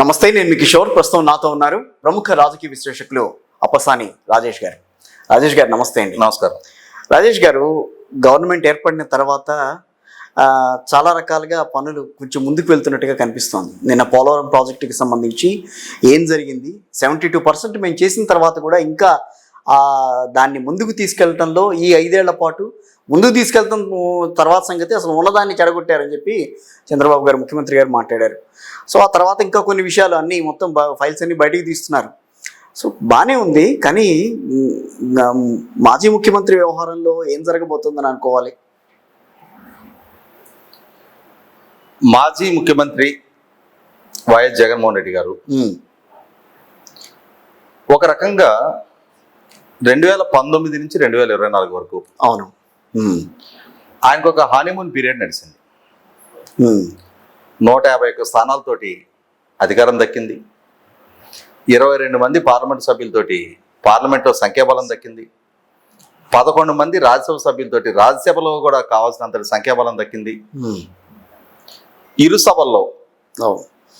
నమస్తే, నేను మీ కిషోర్. ప్రస్తుతం నాతో ఉన్నారు ప్రముఖ రాజకీయ విశ్లేషకులు అప్పసాని రాజేష్ గారు. రాజేష్ గారు నమస్తే అండి. నమస్కారం. రాజేష్ గారు, గవర్నమెంట్ ఏర్పడిన తర్వాత చాలా రకాలుగా పనులు కొంచెం ముందుకు వెళ్తున్నట్టుగా కనిపిస్తోంది. నిన్న పోలవరం ప్రాజెక్టుకి సంబంధించి ఏం జరిగింది, 72% మేము చేసిన తర్వాత కూడా ఇంకా దాన్ని ముందుకు తీసుకెళ్లడంలో ఈ 5 ఏళ్ల పాటు ముందుకు తీసుకెళ్తాం తర్వాత సంగతి అసలు ఉన్నదాన్ని చెడగొట్టారని చెప్పి చంద్రబాబు గారు, ముఖ్యమంత్రి గారు మాట్లాడారు. సో ఆ తర్వాత ఇంకా కొన్ని విషయాలు అన్నీ మొత్తం ఫైల్స్ అన్నీ బయటికి తీస్తున్నారు. సో బాగానే ఉంది, కానీ మాజీ ముఖ్యమంత్రి వ్యవహారంలో ఏం జరగబోతుందని అనుకోవాలి? మాజీ ముఖ్యమంత్రి వైఎస్ జగన్మోహన్ రెడ్డి గారు ఒక రకంగా 2019 నుంచి 2024 వరకు అవును ఆయనకు ఒక హానీమూన్ పీరియడ్ నడిచింది. 151 స్థానాలతోటి అధికారం దక్కింది. 22 మంది పార్లమెంట్ సభ్యులతోటి పార్లమెంట్లో సంఖ్యాబలం దక్కింది. 11 మంది రాజ్యసభ సభ్యులతోటి రాజ్యసభలో కూడా కావాల్సినంత సంఖ్యాబలం దక్కింది. ఇరు సభల్లో,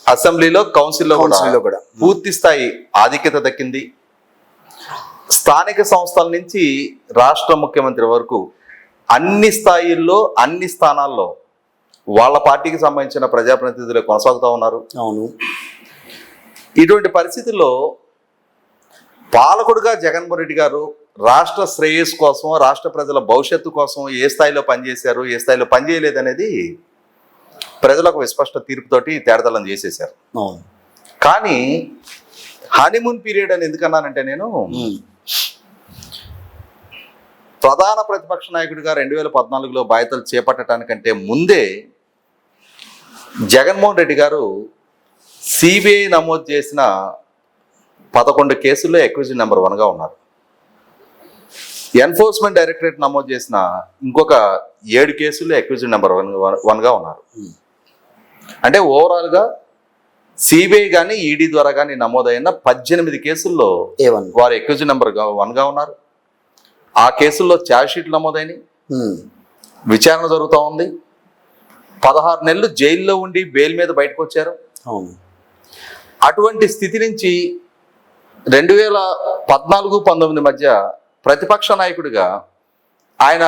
అసెంబ్లీలో, కౌన్సిల్లో కూడా పూర్తి స్థాయి ఆధిక్యత దక్కింది. స్థానిక సంస్థల నుంచి రాష్ట్ర ముఖ్యమంత్రి వరకు అన్ని స్థాయిల్లో, అన్ని స్థానాల్లో వాళ్ళ పార్టీకి సంబంధించిన ప్రజాప్రతినిధులు కొనసాగుతూ ఉన్నారు. అవును. ఇటువంటి పరిస్థితుల్లో పాలకుడుగా జగన్మోహన్ రెడ్డి గారు రాష్ట్ర శ్రేయస్సు కోసం, రాష్ట్ర ప్రజల భవిష్యత్తు కోసం ఏ స్థాయిలో పనిచేశారు, ఏ స్థాయిలో పనిచేయలేదు అనేది ప్రజలకు విస్పష్ట తీర్పుతోటి తేడతలం చేసేశారు. కానీ హనీమూన్ పీరియడ్ అని ఎందుకన్నానంటే, నేను ప్రధాన ప్రతిపక్ష నాయకుడిగా 2014లో బాధ్యతలు చేపట్టడానికంటే ముందే జగన్మోహన్ రెడ్డి గారు సిబిఐ నమోదు చేసిన 11 కేసుల్లో అక్యూజ్డ్ నెంబర్ 1గా ఉన్నారు. ఎన్ఫోర్స్మెంట్ డైరెక్టరేట్ నమోదు చేసిన ఇంకొక 7 కేసుల్లో అక్యూజ్డ్ నెంబర్ 1గా ఉన్నారు. అంటే ఓవరాల్గా సిబిఐ కానీ ఈడీ ద్వారా కానీ నమోదైన 18 కేసుల్లో వారు అక్యూజ్డ్ నెంబర్ 1గా ఉన్నారు. ఆ కేసుల్లో ఛార్జ్ షీట్లు నమోదైనవి, విచారణ జరుగుతూ ఉంది. 16 నెలలు జైల్లో ఉండి బెయిల్ మీద బయటకు వచ్చారు. అటువంటి స్థితి నుంచి 2014-19 మధ్య ప్రతిపక్ష నాయకుడిగా ఆయన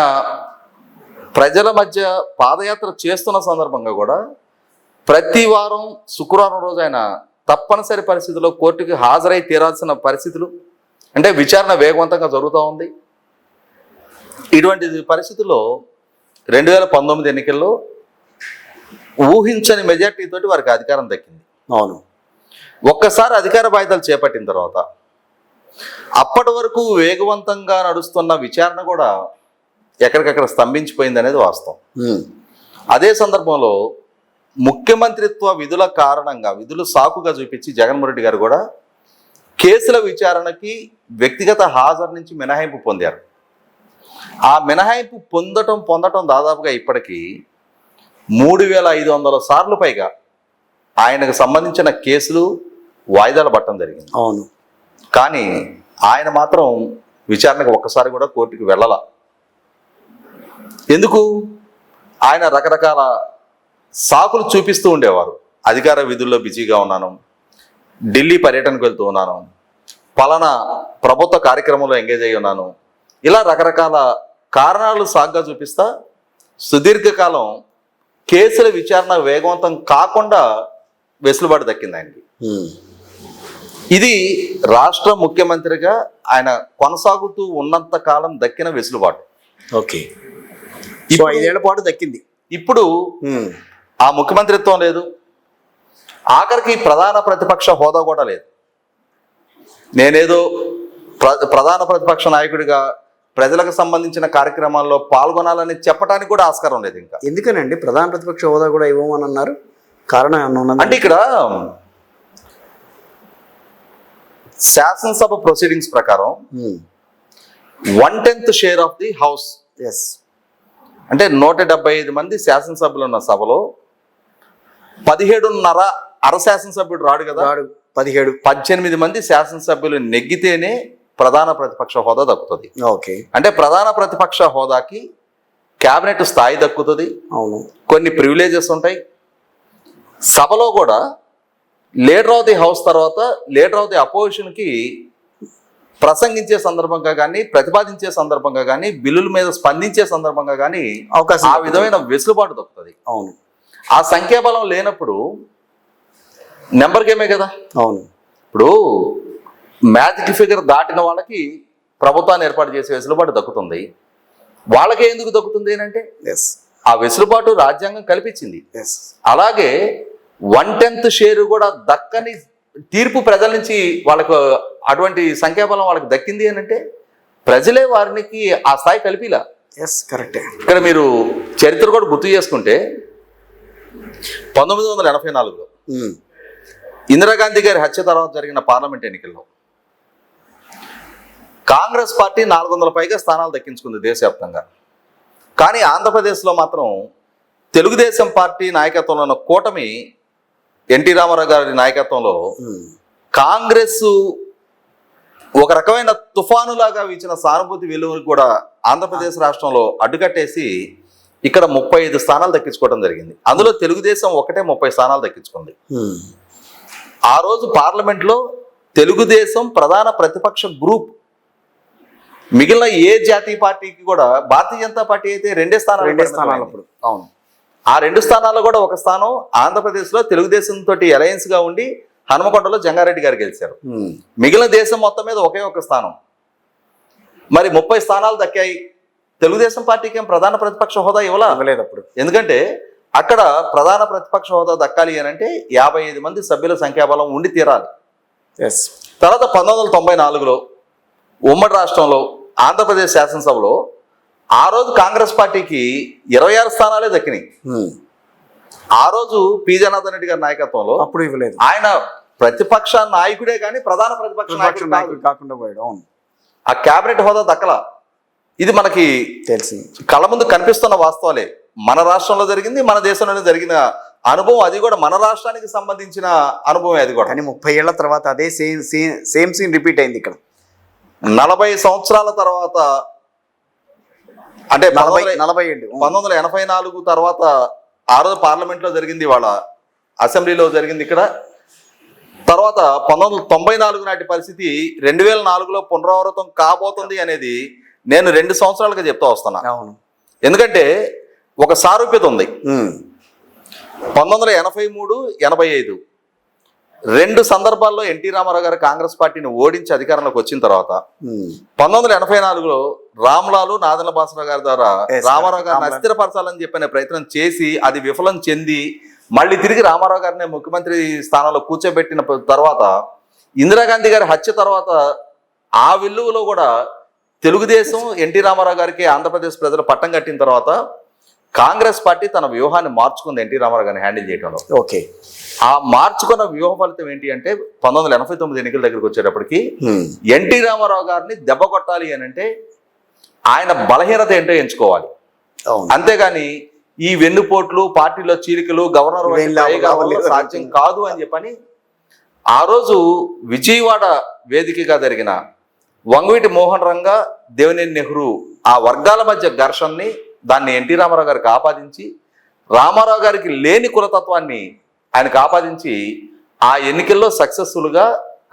ప్రజల మధ్య పాదయాత్ర చేస్తున్న సందర్భంగా కూడా ప్రతి వారం శుక్రవారం రోజు ఆయన తప్పనిసరి పరిస్థితుల్లో కోర్టుకి హాజరై తీరాల్సిన పరిస్థితులు, అంటే విచారణ వేగవంతంగా జరుగుతూ ఉంది. ఇటువంటి పరిస్థితుల్లో 2019 ఎన్నికల్లో ఊహించని మెజార్టీ తోటి వారికి అధికారం దక్కింది. అవును. ఒక్కసారి అధికార బాధ్యతలు చేపట్టిన తర్వాత అప్పటి వరకు వేగవంతంగా నడుస్తున్న విచారణ కూడా ఎక్కడికక్కడ స్తంభించిపోయింది అనేది వాస్తవం. అదే సందర్భంలో ముఖ్యమంత్రిత్వ విధుల కారణంగా, విధులు సాకుగా చూపించి జగన్మోహన్ రెడ్డి గారు కూడా కేసుల విచారణకి వ్యక్తిగత హాజరు నుంచి మినహాయింపు పొందారు. ఆ మినహాయింపు పొందటం దాదాపుగా ఇప్పటికీ 3500 సార్లు పైగా ఆయనకు సంబంధించిన కేసులు వాయిదాలు పట్టడం జరిగింది. అవును. కానీ ఆయన మాత్రం విచారణకు ఒక్కసారి కూడా కోర్టుకు వెళ్ళాల. ఎందుకు? ఆయన రకరకాల సాకులు చూపిస్తూ ఉండేవారు. అధికార విధుల్లో బిజీగా ఉన్నాను, ఢిల్లీ పర్యటనకు వెళ్తూ ఉన్నాను, పలానా ప్రభుత్వ కార్యక్రమంలో ఎంగేజ్ అయ్యి ఉన్నాను, ఇలా రకరకాల కారణాలు సాగ్గా చూపిస్తా సుదీర్ఘకాలం కేసుల విచారణ వేగవంతం కాకుండా వెసులుబాటు దక్కింది ఆయనకి. ఇది రాష్ట్ర ముఖ్యమంత్రిగా ఆయన కొనసాగుతూ ఉన్నంత కాలం దక్కిన వెసులుబాటు. ఓకే. 5 ఏళ్ల పాటు దక్కింది. ఇప్పుడు ఆ ముఖ్యమంత్రిత్వం లేదు, ఆఖరికి ప్రధాన ప్రతిపక్ష హోదా కూడా లేదు. నేనేదో ప్రధాన ప్రతిపక్ష నాయకుడిగా ప్రజలకు సంబంధించిన కార్యక్రమాల్లో పాల్గొనాలని చెప్పడానికి కూడా ఆస్కారం లేదు. ఇంకా ఎందుకనండి ప్రధాన ప్రతిపక్ష హోదా కూడా ఇవ్వమని అన్నారు? కారణం ఏమన్నా? అంటే ఇక్కడ శాసనసభ ప్రొసీడింగ్స్ ప్రకారం 1/10 షేర్ ఆఫ్ ది హౌస్, అంటే 175 మంది శాసనసభ్యులు ఉన్న సభలో 17.5 అర శాసనసభ్యుడు రాడు కదా, 18 మంది శాసనసభ్యులు నెగ్గితేనే ప్రధాన ప్రతిపక్ష హోదా దక్కుతుంది. ఓకే. అంటే ప్రధాన ప్రతిపక్ష హోదాకి క్యాబినెట్ స్థాయి దక్కుతుంది, అవును, కొన్ని ప్రివిలేజెస్ ఉంటాయి. సభలో కూడా లీడర్ ఆఫ్ ది హౌస్ తర్వాత లీడర్ ఆఫ్ ది అపోజిషన్కి ప్రసంగించే సందర్భంగా కానీ, ప్రతిపాదించే సందర్భంగా కానీ, బిల్లుల మీద స్పందించే సందర్భంగా కానీ అవకాశం ఆ విధమైన వెసులుబాటు దొరుకుతుంది. అవును, ఆ సంఖ్యాబలం లేనప్పుడు నెంబర్ గేమే కదా. అవును. ఇప్పుడు మ్యాజిక్ ఫిగర్ దాటిన వాళ్ళకి ప్రభుత్వాన్ని ఏర్పాటు చేసే వెసులుబాటు దక్కుతుంది. వాళ్ళకే ఎందుకు దక్కుతుంది అంటే ఎస్, ఆ వెసులుబాటు రాజ్యాంగం కల్పించింది. ఎస్. అలాగే 1/10 షేరు కూడా దక్కని తీర్పు ప్రజల నుంచి వాళ్ళకు అటువంటి సంఖ్యాబలం వాళ్ళకి దక్కింది అని అంటే ప్రజలే వారికి ఆ స్థాయి కల్పిలా. ఎస్, కరెక్టే. ఇక్కడ మీరు చరిత్ర కూడా గుర్తు చేసుకుంటే 1984లో ఇందిరాగాంధీ గారి హత్య తర్వాత జరిగిన పార్లమెంట్ ఎన్నికల్లో కాంగ్రెస్ పార్టీ 400 పైగా స్థానాలు దక్కించుకుంది దేశవ్యాప్తంగా. కానీ ఆంధ్రప్రదేశ్లో మాత్రం తెలుగుదేశం పార్టీ నాయకత్వంలో ఉన్న కూటమి ఎన్టీ రామారావు గారి నాయకత్వంలో కాంగ్రెస్ ఒక రకమైన తుఫానులాగా వీచిన సానుభూతి వెలువని కూడా ఆంధ్రప్రదేశ్ రాష్ట్రంలో అడ్డుకట్టేసి ఇక్కడ 35 స్థానాలు దక్కించుకోవడం జరిగింది. అందులో తెలుగుదేశం ఒకటే 30 స్థానాలు దక్కించుకుంది. ఆ రోజు పార్లమెంట్లో తెలుగుదేశం ప్రధాన ప్రతిపక్ష గ్రూప్, మిగిలిన ఏ జాతీయ పార్టీకి కూడా భారతీయ జనతా పార్టీ అయితే 2 స్థానాలు అప్పుడు. అవును, ఆ 2 స్థానాల్లో కూడా ఒక స్థానం ఆంధ్రప్రదేశ్లో తెలుగుదేశం తోటి అలయన్స్ గా ఉండి హనుమకొండలో జంగారెడ్డి గారు గెలిచారు. మిగిలిన దేశం మొత్తం మీద ఒకే ఒక స్థానం. మరి 30 స్థానాలు దక్కాయి. తెలుగుదేశం పార్టీకి ఏం ప్రధాన ప్రతిపక్ష హోదా ఇవ్వలేదు అప్పుడు. ఎందుకంటే అక్కడ ప్రధాన ప్రతిపక్ష హోదా దక్కాలి అని అంటే 55 మంది సభ్యుల సంఖ్యాబలం ఉండి తీరాలి. తర్వాత 1994లో ఉమ్మడి రాష్ట్రంలో ఆంధ్రప్రదేశ్ శాసనసభలో ఆ రోజు కాంగ్రెస్ పార్టీకి 26 స్థానాలే దక్కినాయి. ఆ రోజు పి జనార్దన్ రెడ్డి గారి నాయకత్వంలో అప్పుడు ఇవ్వలేదు. ఆయన ప్రతిపక్ష నాయకుడే కానీ ప్రధాన ప్రతిపక్ష నాయకుడు కాకుండా పోయాడు. అవును, ఆ కేబినెట్ హోదా దక్కల. ఇది మనకి తెలిసింది, కళ్ళ ముందు కనిపిస్తున్న వాస్తవాలే. మన రాష్ట్రంలో జరిగింది, మన దేశంలోనే జరిగిన అనుభవం. అది కూడా మన రాష్ట్రానికి సంబంధించిన అనుభవం అది కూడా. కానీ 30 ఏళ్ల తర్వాత అదే సేమ్ సీన్ రిపీట్ అయింది ఇక్కడ. 40 సంవత్సరాల తర్వాత, అంటే 40 ఏళ్ళు, 1984 తర్వాత ఆ రోజు పార్లమెంట్లో జరిగింది, వాళ్ళ అసెంబ్లీలో జరిగింది ఇక్కడ. తర్వాత 1994 నాటి పరిస్థితి 2004లో పునరావృతం కాబోతుంది అనేది నేను 2 సంవత్సరాలుగా చెప్తా వస్తున్నా. అవును, ఎందుకంటే ఒక సారూప్యత ఉంది. 1983, 85 2 సందర్భాల్లో ఎన్టీ రామారావు గారు కాంగ్రెస్ పార్టీని ఓడించి అధికారంలోకి వచ్చిన తర్వాత 1984లో రామ్లాలు నాదెండ్ల భాస్కర్ గారి ద్వారా రామారావు గారిని అస్థిరపరచాలని చెప్పిన ప్రయత్నం చేసి అది విఫలం చెంది మళ్ళీ తిరిగి రామారావు గారిని ముఖ్యమంత్రి స్థానంలో కూర్చోబెట్టిన తర్వాత ఇందిరాగాంధీ గారి హత్య తర్వాత ఆ విలువలో కూడా తెలుగుదేశం ఎన్టీ రామారావు గారికి ఆంధ్రప్రదేశ్ ప్రజలు పట్టం కట్టిన తర్వాత కాంగ్రెస్ పార్టీ తన వ్యూహాన్ని మార్చుకుంది ఎన్టీ రామారావు గారిని హ్యాండిల్ చేయడంలో. ఓకే, ఆ మార్చుకున్న వ్యూహ ఫలితం ఏంటి అంటే 1989 ఎన్నికల దగ్గరికి వచ్చేటప్పటికి ఎన్టీ రామారావు గారిని దెబ్బ కొట్టాలి అని అంటే ఆయన బలహీనత ఏంటో ఎంచుకోవాలి. అంతేగాని ఈ వెన్నుపోట్లు, పార్టీలో చీలికలు, గవర్నర్ సాధ్యం కాదు అని చెప్పని ఆ రోజు విజయవాడ వేదికగా జరిగిన వంగవీటి మోహన్ రంగా, దేవినేని నెహ్రూ ఆ వర్గాల మధ్య ఘర్షణని దాన్ని ఎన్టీ రామారావు గారికి ఆపాదించి రామారావు గారికి లేని కులతత్వాన్ని ఆయనకు ఆపాదించి ఆ ఎన్నికల్లో సక్సెస్ఫుల్గా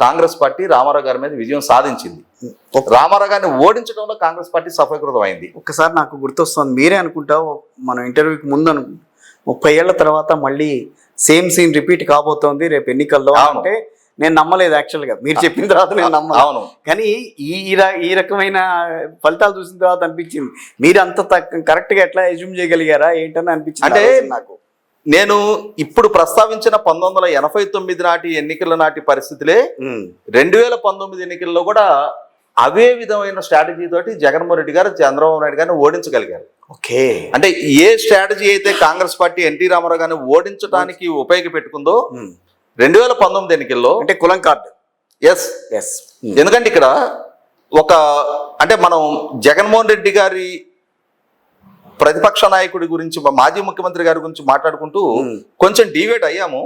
కాంగ్రెస్ పార్టీ రామారావు గారి మీద విజయం సాధించింది. రామారావు గారిని ఓడించడంలో కాంగ్రెస్ పార్టీ సఫలీకృతం అయింది. ఒక్కసారి నాకు గుర్తొస్తుంది, మీరే అనుకుంటావు మనం ఇంటర్వ్యూకి ముందు 30 ఏళ్ల తర్వాత మళ్ళీ సేమ్ సీన్ రిపీట్ కాబోతోంది రేపు ఎన్నికల్లో అంటే నేను నమ్మలేదు. యాక్చువల్గా మీరు చెప్పిన తర్వాత నేను నమ్మను. అవును, కానీ ఈ రకమైన ఫలితాలు చూసిన తర్వాత అనిపించింది మీరు అంత కరెక్ట్గా ఎట్లా ఎజ్యూమ్ చేయగలిగారా ఏంటని అనిపించింది. అంటే నాకు నేను ఇప్పుడు ప్రస్తావించిన 1989 నాటి ఎన్నికల నాటి పరిస్థితులే 2019 ఎన్నికల్లో కూడా అవే విధమైన స్ట్రాటజీ తోటి జగన్మోహన్ రెడ్డి గారు చంద్రబాబు నాయుడు గారిని ఓడించగలిగారు. ఓకే, అంటే ఏ స్ట్రాటజీ అయితే కాంగ్రెస్ పార్టీ ఎన్టీ రామారావు గారిని ఓడించడానికి ఉపయోగపెట్టుకుందో 2019 ఎన్నికల్లో అంటే కులం కార్డు. ఎస్, ఎందుకంటే ఇక్కడ ఒక అంటే మనం జగన్మోహన్ రెడ్డి గారి ప్రతిపక్ష నాయకుడి గురించి, మాజీ ముఖ్యమంత్రి గారి గురించి మాట్లాడుకుంటూ కొంచెం డివేట్ అయ్యాము.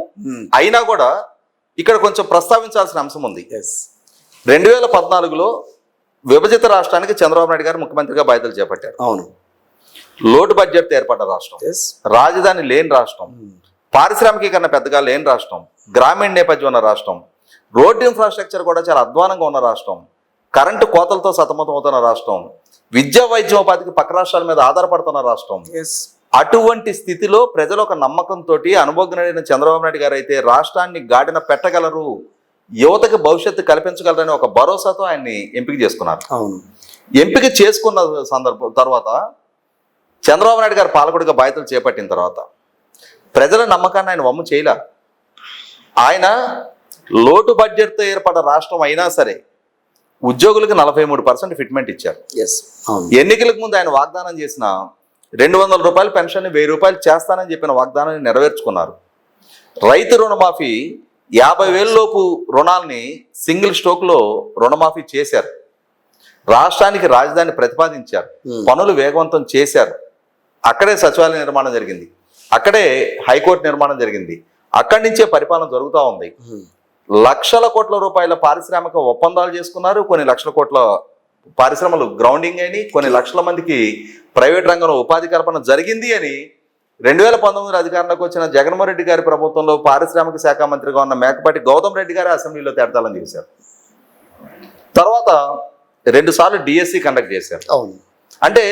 అయినా కూడా ఇక్కడ కొంచెం ప్రస్తావించాల్సిన అంశం ఉంది. 2014లో విభజిత రాష్ట్రానికి చంద్రబాబు నాయుడు గారు ముఖ్యమంత్రిగా బాధ్యతలు చేపట్టారు. అవును, లోటు బడ్జెట్ ఏర్పడ్డ రాష్ట్రం, రాజధాని లేని రాష్ట్రం, పారిశ్రామికీకరణ పెద్దగా లేని రాష్ట్రం, గ్రామీణ నేపథ్యం ఉన్న రాష్ట్రం, రోడ్డు ఇన్ఫ్రాస్ట్రక్చర్ కూడా చాలా అధ్వానంగా ఉన్న రాష్ట్రం, కరెంటు కోతలతో సతమతం అవుతున్న రాష్ట్రం, విద్యా వైద్యోపాధికి పక్క రాష్ట్రాల మీద ఆధారపడుతున్న రాష్ట్రం. అటువంటి స్థితిలో ప్రజలు ఒక నమ్మకంతో అనుభవజ్ఞుడైన చంద్రబాబు నాయుడు గారు అయితే రాష్ట్రాన్ని గాడిన పెట్టగలరు, యువతకి భవిష్యత్తు కల్పించగలరని ఒక భరోసాతో ఆయన్ని ఎంపిక చేసుకున్నారు. ఎంపిక చేసుకున్న తర్వాత చంద్రబాబు నాయుడు గారు పాలకుడిగా బాధ్యతలు చేపట్టిన తర్వాత ప్రజల నమ్మకాన్ని ఆయన వమ్ము చేయలే. ఆయన లోటు బడ్జెట్తో ఏర్పడ్డ రాష్ట్రం అయినా సరే ఉద్యోగులకు 43% ఫిట్మెంట్ ఇచ్చారు. ఎన్నికలకు ముందు ఆయన వాగ్దానం చేసిన 200 రూపాయల పెన్షన్ 1000 రూపాయలు చేస్తానని చెప్పిన వాగ్దానాన్ని నెరవేర్చుకున్నారు. రైతు రుణమాఫీ 50,000 లోపు రుణాలని సింగిల్ స్ట్రోక్లో రుణమాఫీ చేశారు. రాష్ట్రానికి రాజధాని ప్రతిపాదించారు, పనులు వేగవంతం చేశారు. అక్కడే సచివాలయ నిర్మాణం జరిగింది, అక్కడే హైకోర్టు నిర్మాణం జరిగింది, అక్కడి నుంచే పరిపాలన జరుగుతూ ఉంది. లక్షల కోట్ల రూపాయల పారిశ్రామిక ఒప్పందాలు చేసుకున్నారు, కొన్ని లక్షల కోట్ల పరిశ్రమలు గ్రౌండింగ్ అని, కొన్ని లక్షల మందికి ప్రైవేట్ రంగంలో ఉపాధి కల్పన జరిగింది అని 2019 అధికారంలోకి వచ్చిన జగన్మోహన్ రెడ్డి గారి ప్రభుత్వంలో పారిశ్రామిక శాఖ మంత్రిగా ఉన్న మేకపాటి గౌతమ్ రెడ్డి గారు అసెంబ్లీలో తేడతాలని చేశారు. తర్వాత 2 సార్లు డిఎస్సి కండక్ట్ చేశారు. అంటే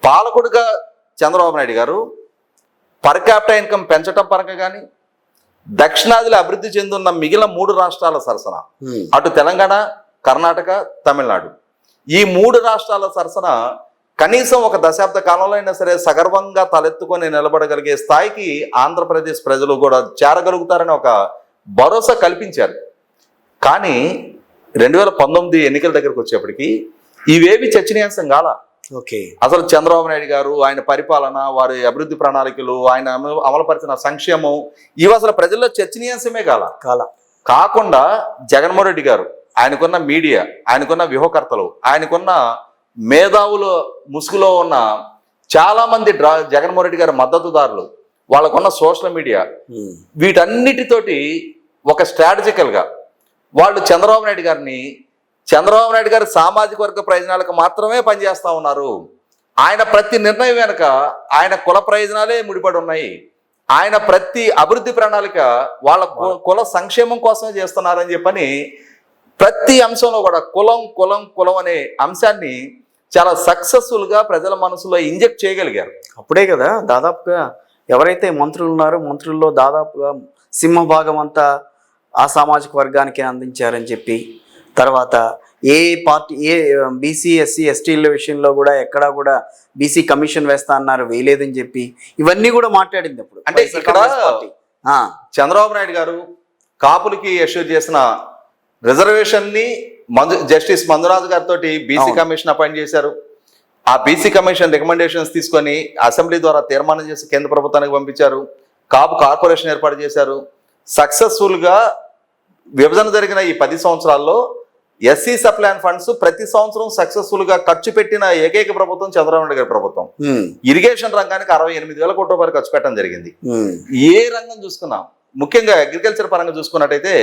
పాలకుడుగా చంద్రబాబు నాయుడు గారు పర్ క్యాపిటల్ ఇన్కమ్ పెంచడం పరంగా కానీ, దక్షిణాదిలో అభివృద్ధి చెందున్న మిగిలిన 3 రాష్ట్రాల సరసన, అటు తెలంగాణ, కర్ణాటక, తమిళనాడు, ఈ 3 రాష్ట్రాల సరసన కనీసం ఒక దశాబ్ద కాలంలో అయినా సరే సగర్వంగా తలెత్తుకొని నిలబడగలిగే స్థాయికి ఆంధ్రప్రదేశ్ ప్రజలు కూడా చేరగలుగుతారని ఒక భరోసా కల్పించారు. కానీ 2019 ఎన్నికల దగ్గరకు వచ్చేప్పటికి ఇవేవి చర్చనీయాంశం కాల. అసలు చంద్రబాబు నాయుడు గారు, ఆయన పరిపాలన, వారి అభివృద్ధి ప్రణాళికలు, ఆయన అమలుపరిచిన సంక్షేమం, ఇవి అసలు ప్రజల్లో చర్చనీయాంశమే కాకుండా జగన్మోహన్ రెడ్డి గారు, ఆయనకున్న మీడియా, ఆయనకున్న వ్యూహకర్తలు, ఆయనకున్న మేధావుల ముసుగులో ఉన్న చాలా మంది జగన్మోహన్ రెడ్డి గారి మద్దతుదారులు, వాళ్ళకున్న సోషల్ మీడియా, వీటన్నిటితోటి ఒక స్ట్రాటజికల్గా వాళ్ళు చంద్రబాబు నాయుడు గారి సామాజిక వర్గ ప్రయోజనాలకు మాత్రమే పనిచేస్తూ ఉన్నారు. ఆయన ప్రతి నిర్ణయం వెనుక ఆయన కుల ప్రయోజనాలే ముడిపడి ఉన్నాయి. ఆయన ప్రతి అభివృద్ధి ప్రణాళిక వాళ్ళ కుల సంక్షేమం కోసమే చేస్తున్నారని చెప్పని ప్రతి అంశంలో కూడా కులం కులం కులం అనే అంశాన్ని చాలా సక్సెస్ఫుల్గా ప్రజల మనసులో ఇంజెక్ట్ చేయగలిగారు. అప్పుడే కదా దాదాపుగా ఎవరైతే మంత్రులు ఉన్నారో మంత్రుల్లో దాదాపుగా సింహభాగం అంతా ఆ సామాజిక వర్గానికి అందించారని చెప్పి, తర్వాత ఏ పార్టీ బీసీ ఎస్సీ ఎస్టీల విషయంలో కూడా ఎక్కడా కూడా బీసీ కమిషన్ వేస్తా అన్నారు, వేయలేదని చెప్పి ఇవన్నీ కూడా మాట్లాడింది. అప్పుడు అంటే ఇక్కడ చంద్రబాబు నాయుడు గారు కాపులకి ఎష్యూర్ చేసిన రిజర్వేషన్ని జస్టిస్ మంజునాథ్ గారితో బీసీ కమిషన్ అపాయింట్ చేశారు. ఆ బీసీ కమిషన్ రికమెండేషన్స్ తీసుకొని అసెంబ్లీ ద్వారా తీర్మానం చేసి కేంద్ర ప్రభుత్వానికి పంపించారు. కాపు కార్పొరేషన్ ఏర్పాటు చేశారు. సక్సెస్ఫుల్గా విభజన జరిగిన ఈ 10 సంవత్సరాల్లో ఎస్సీ సప్లాన్ ఫండ్స్ ప్రతి సంవత్సరం సక్సెస్ఫుల్గా ఖర్చు పెట్టిన ఏకైక ప్రభుత్వం చంద్రబాబు నాయుడు గారి ప్రభుత్వం. ఇరిగేషన్ రంగానికి 68,000 కోట్ల రూపాయలు ఖర్చు పెట్టడం జరిగింది. ఏ రంగం చూసుకున్నా, ముఖ్యంగా అగ్రికల్చర్ పరంగా చూసుకున్నట్టయితే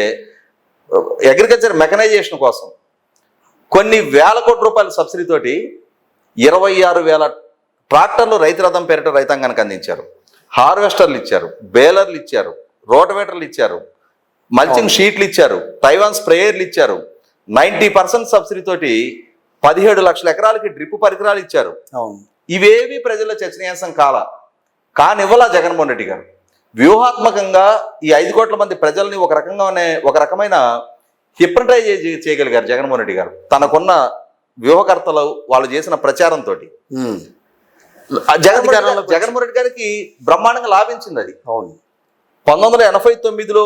అగ్రికల్చర్ మెకనైజేషన్ కోసం కొన్ని వేల కోట్ల రూపాయల సబ్సిడీ తోటి 26,000 ట్రాక్టర్లు రైతు రథం పేరిట రైతాంగానికి అందించారు. హార్వెస్టర్లు ఇచ్చారు, బేలర్లు ఇచ్చారు, రోటవేటర్లు ఇచ్చారు, మల్చింగ్ షీట్లు ఇచ్చారు, తైవాన్ స్ప్రేయర్లు ఇచ్చారు. 90% సబ్సిడీ తోటి 17 లక్షల ఎకరాలకి డ్రిప్ పరికరాలు ఇచ్చారు. ఇవేవి ప్రజల చర్చనీయాంశం కానివ్వలా జగన్మోహన్ రెడ్డి గారు. వ్యూహాత్మకంగా ఈ 5 కోట్ల మంది ప్రజల్ని ఒక రకమైన హిప్నటైజ్ చేయగలిగారు జగన్మోహన్ రెడ్డి గారు. తనకున్న వ్యూహకర్తలు వాళ్ళు చేసిన ప్రచారంతో జగన్మోహన్ రెడ్డి గారికి బ్రహ్మాండంగా లాభించింది అది. 1989లో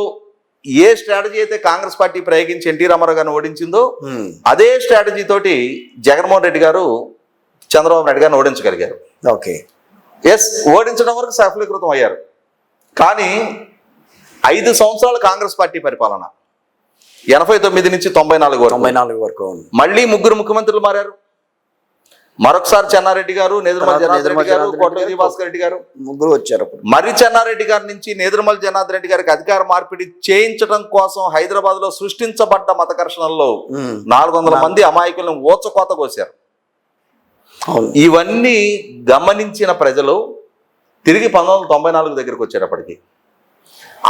ఏ స్ట్రాటజీ అయితే కాంగ్రెస్ పార్టీ ప్రయోగించి ఎన్టీ రామారావు గారిని ఓడించిందో అదే స్ట్రాటజీ తోటి జగన్మోహన్ రెడ్డి గారు చంద్రబాబు నాయుడు గారిని ఓడించగలిగారు. ఓడించడం వరకు సఫలీకృతం అయ్యారు. కానీ 5 సంవత్సరాల కాంగ్రెస్ పార్టీ పరిపాలన 89 నుంచి 94 వరకు మళ్ళీ 3 ముఖ్యమంత్రులు మారారు. మరొకసారి చెన్నారెడ్డి గారు, నేదురుమల జనార్దన్ రెడ్డి గారు, కోట్ల భాస్కర్ రెడ్డి గారు, 3 వచ్చారు. మరి చెన్నారెడ్డి గారి నుంచి నేదురుమల జనార్దన్ రెడ్డి గారికి అధికార మార్పిడి చేయించడం కోసం హైదరాబాద్ లో సృష్టించబడ్డ మత ఘర్షణల్లో 400 మంది అమాయకులను ఓచకోత కోశారు. ఇవన్నీ గమనించిన ప్రజలు తిరిగి 1994 దగ్గరికి వచ్చేటప్పటికి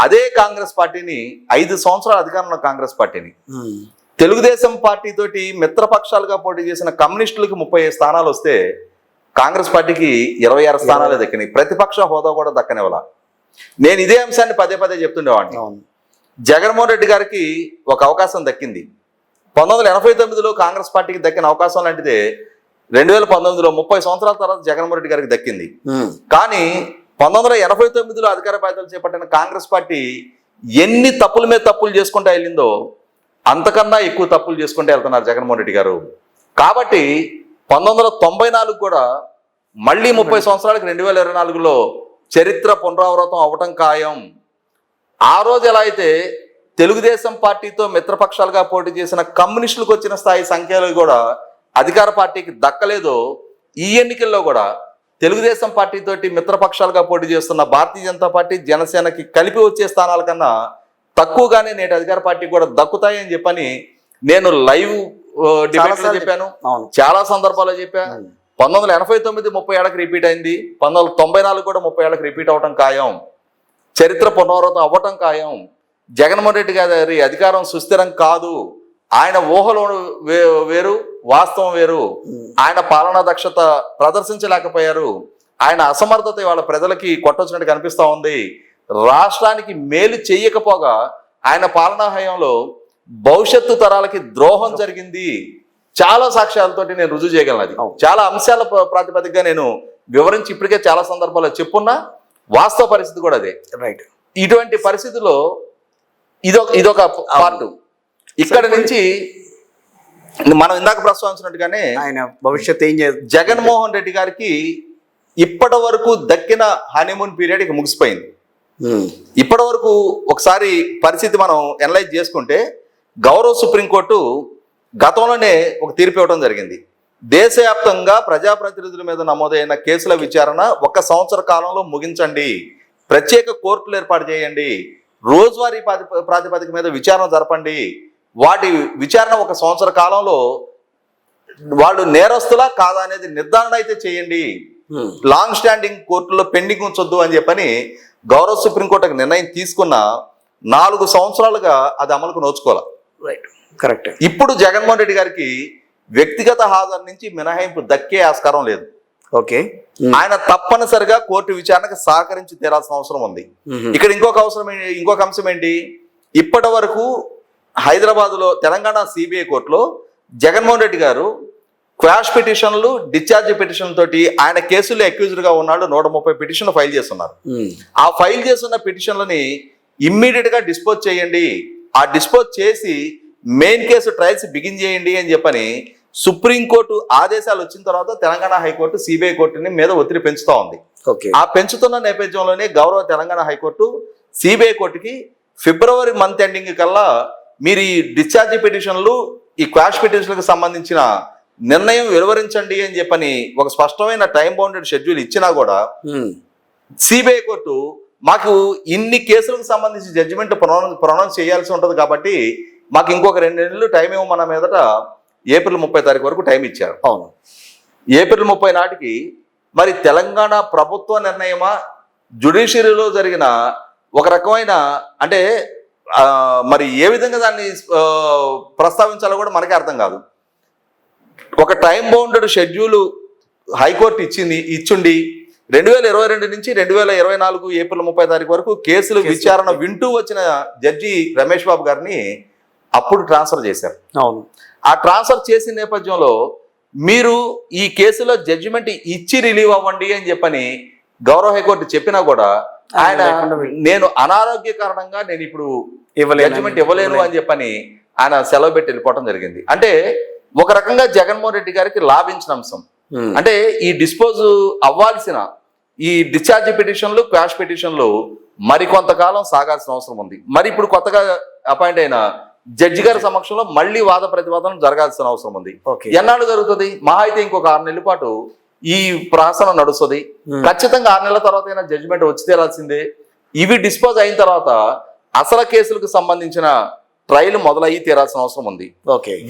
అదే కాంగ్రెస్ పార్టీని 5 సంవత్సరాల అధికారంలో కాంగ్రెస్ పార్టీని ఉమ్. తెలుగుదేశం పార్టీ తోటి మిత్రపక్షాలుగా పోటీ చేసిన కమ్యూనిస్టులకి 30 స్థానాలు వస్తే కాంగ్రెస్ పార్టీకి 26 స్థానాలే దక్కినాయి. ప్రతిపక్ష హోదా కూడా దక్కనివ్వాల. నేను ఇదే అంశాన్ని పదే పదే చెప్తుండేవాడిని. అవును. జగన్మోహన్ రెడ్డి గారికి ఒక అవకాశం దక్కింది. 1989లో కాంగ్రెస్ పార్టీకి దక్కిన అవకాశం లాంటిదే 2019లో 30 సంవత్సరాల తర్వాత జగన్మోహన్ రెడ్డి గారికి దక్కింది. ఉమ్. కానీ 1989లో అధికార బాధ్యతలు చేపట్టిన కాంగ్రెస్ పార్టీ ఎన్ని తప్పుల మీద తప్పులు చేసుకుంటూ వెళ్ళిందో అంతకన్నా ఎక్కువ తప్పులు చేసుకుంటూ వెళ్తున్నారు జగన్మోహన్ రెడ్డి గారు. కాబట్టి 1994 కూడా మళ్ళీ 30 సంవత్సరాలకి 2024లో చరిత్ర పునరావృతం అవ్వటం ఖాయం. ఆ రోజు ఎలా అయితే తెలుగుదేశం పార్టీతో మిత్రపక్షాలుగా పోటీ చేసిన కమ్యూనిస్టులకు వచ్చిన స్థాయి సంఖ్యలు కూడా అధికార పార్టీకి దక్కలేదో, ఈ ఎన్నికల్లో కూడా తెలుగుదేశం పార్టీతోటి మిత్రపక్షాలుగా పోటీ చేస్తున్న భారతీయ జనతా పార్టీ, జనసేనకి కలిపి వచ్చే స్థానాల కన్నా తక్కువగానే నేటి అధికార పార్టీకి కూడా దక్కుతాయని చెప్పని నేను లైవ్ డిబేట్లో చెప్పాను. అవును. చాలా సందర్భాల్లో చెప్పా. 1989 30 ఏళ్ళకి రిపీట్ అయింది. 1994 కూడా 30 ఏళ్ళకి రిపీట్ అవటం ఖాయం. చరిత్ర పునరావృతం అవ్వటం ఖాయం. జగన్మోహన్ రెడ్డి గారి అధికారం సుస్థిరం కాదు. ఆయన ఊహలో వేరు, వాస్తవం వేరు. ఆయన పాలనా దక్షత ప్రదర్శించలేకపోయారు. ఆయన అసమర్థత వాళ్ళ ప్రజలకి కొట్టొచ్చినట్టు కనిపిస్తా ఉంది. రాష్ట్రానికి మేలు చేయకపోగా ఆయన పాలనా హయాంలో భవిష్యత్తు తరాలకి ద్రోహం జరిగింది. చాలా సాక్ష్యాలతోటి నేను రుజువు చేయగలను. అది చాలా అంశాల ప్రాతిపదికగా నేను వివరించి ఇప్పటికే చాలా సందర్భాల్లో చెప్పున్నా. వాస్తవ పరిస్థితి కూడా అదే. రైట్. ఇటువంటి పరిస్థితుల్లో ఇదొక పార్ట్. ఇక్కడ నుంచి మనం ఇందాక ప్రస్తావించినట్టుగానే ఆయన భవిష్యత్తు ఏం చేయాలి? జగన్మోహన్ రెడ్డి గారికి ఇప్పటి వరకు దక్కిన హనీమూన్ పీరియడ్ ఇక ముగిసిపోయింది. ఇప్పటి వరకు ఒకసారి పరిస్థితి మనం ఎనలైజ్ చేసుకుంటే, గౌరవ సుప్రీంకోర్టు గతంలోనే ఒక తీర్పు ఇవ్వడం జరిగింది. దేశవ్యాప్తంగా ప్రజాప్రతినిధుల మీద నమోదైన కేసుల విచారణ 1 సంవత్సర కాలంలో ముగించండి, ప్రత్యేక కోర్టులు ఏర్పాటు చేయండి, రోజువారీ ప్రాతిపదిక మీద విచారణ జరపండి, వాటి విచారణ 1 సంవత్సర కాలంలో వాళ్ళు నేరస్తులా కాదా అనేది నిర్ధారణ అయితే చేయండి, లాంగ్ స్టాండింగ్ కోర్టులో పెండింగ్ ఉంచొద్దు అని చెప్పని గౌరవ సుప్రీంకోర్టుకు నిర్ణయం తీసుకున్న 4 సంవత్సరాలుగా అది అమలుకు నోచుకోవాలి. రైట్. కరెక్ట్. ఇప్పుడు జగన్మోహన్ రెడ్డి గారికి వ్యక్తిగత హాజరు నుంచి మినహాయింపు దక్కే ఆస్కారం లేదు. ఓకే. ఆయన తప్పనిసరిగా కోర్టు విచారణకు సహకరించి తీరాల్సిన అవసరం ఉంది. ఇక్కడ ఇంకొక అంశం ఏంటి? ఇప్పటి వరకు హైదరాబాద్లో తెలంగాణ సిబిఐ కోర్టులో జగన్మోహన్ రెడ్డి గారు క్వాష్ పిటిషన్లు, డిశ్చార్జ్ పిటిషన్ తోటి ఆయన కేసుల్లో అక్యూజ్డ్ గా ఉన్నాడు. 130 పిటిషన్లు ఫైల్ చేస్తున్నారు. ఆ ఫైల్ చేస్తున్న పిటిషన్లని ఇమ్మీడియట్ గా డిస్పోజ్ చేయండి, ఆ డిస్పోజ్ చేసి మెయిన్ కేసు ట్రయల్స్ బిగిన్ చేయండి అని చెప్పని సుప్రీంకోర్టు ఆదేశాలు వచ్చిన తర్వాత తెలంగాణ హైకోర్టు సిబిఐ కోర్టుని మీద ఒత్తిడి పెంచుతా ఉంది. ఆ పెంచుతున్న నేపథ్యంలోనే గౌరవ తెలంగాణ హైకోర్టు సిబిఐ కోర్టుకి ఫిబ్రవరి మంత్ ఎండింగ్ కల్లా మీరు ఈ డిశ్చార్జ్ పిటిషన్లు, ఈ క్వాష్ పిటిషన్లకు సంబంధించిన నిర్ణయం వెలువరించండి అని చెప్పని ఒక స్పష్టమైన టైం బౌండెడ్ షెడ్యూల్ ఇచ్చినా కూడా సిబిఐ కోర్టు మాకు ఇన్ని కేసులకు సంబంధించి జడ్జిమెంట్ ప్రొనౌన్స్ చేయాల్సి ఉంటుంది కాబట్టి మాకు ఇంకొక 2 నెలలు టైం ఇవ్వమన్న మీదట ఏప్రిల్ 30 తారీఖు వరకు టైం ఇచ్చారు. అవును. ఏప్రిల్ 30 నాటికి మరి తెలంగాణ ప్రభుత్వ నిర్ణయమా, జ్యుడిషియరీలో జరిగిన ఒక రకమైన అంటే మరి ఏ విధంగా దాన్ని ప్రస్తావించాలో కూడా మనకే అర్థం కాదు. ఒక టైం బౌండెడ్ షెడ్యూల్ హైకోర్టు ఇచ్చుండి 2022 నుంచి 2024 ఏప్రిల్ 30 తారీఖు వరకు కేసులు విచారణ వింటూ వచ్చిన జడ్జి రమేష్ బాబు గారిని అప్పుడు ట్రాన్స్ఫర్ చేశారు. అవును. ఆ ట్రాన్స్ఫర్ చేసిన నేపథ్యంలో మీరు ఈ కేసులో జడ్జిమెంట్ ఇచ్చి రిలీవ్ అవ్వండి అని చెప్పని గౌరవ హైకోర్టు చెప్పినా కూడా ఆయన నేను అనారోగ్య కారణంగా నేను ఇప్పుడు జడ్జిమెంట్ ఇవ్వలేను అని చెప్పని ఆయన సెలవు పెట్టి వెళ్ళిపోవడం జరిగింది. అంటే ఒక రకంగా జగన్మోహన్ రెడ్డి గారికి లాభించిన అంశం అంటే ఈ డిస్పోజ్ అవ్వాల్సిన ఈ డిశ్చార్జ్ పిటిషన్లు, క్వాష్ పిటిషన్లు మరి కొంతకాలం సాగాల్సిన అవసరం ఉంది. మరి ఇప్పుడు కొత్తగా అపాయింట్ అయిన జడ్జి గారి సమక్షంలో మళ్ళీ వాద ప్రతివాదన జరగాల్సిన అవసరం ఉంది. ఎన్నాళ్ళు జరుగుతుంది? మహా అయితే ఇంకొక 6 నెలల పాటు ఈ ప్రాసన నడుస్తుంది. ఖచ్చితంగా 6 నెలల తర్వాత అయినా జడ్జిమెంట్ వచ్చి తీరాల్సిందే. ఇవి డిస్పోజ్ అయిన తర్వాత అసలు కేసులకు సంబంధించిన ట్రయల్ మొదలయ్యి తీరాల్సిన అవసరం ఉంది.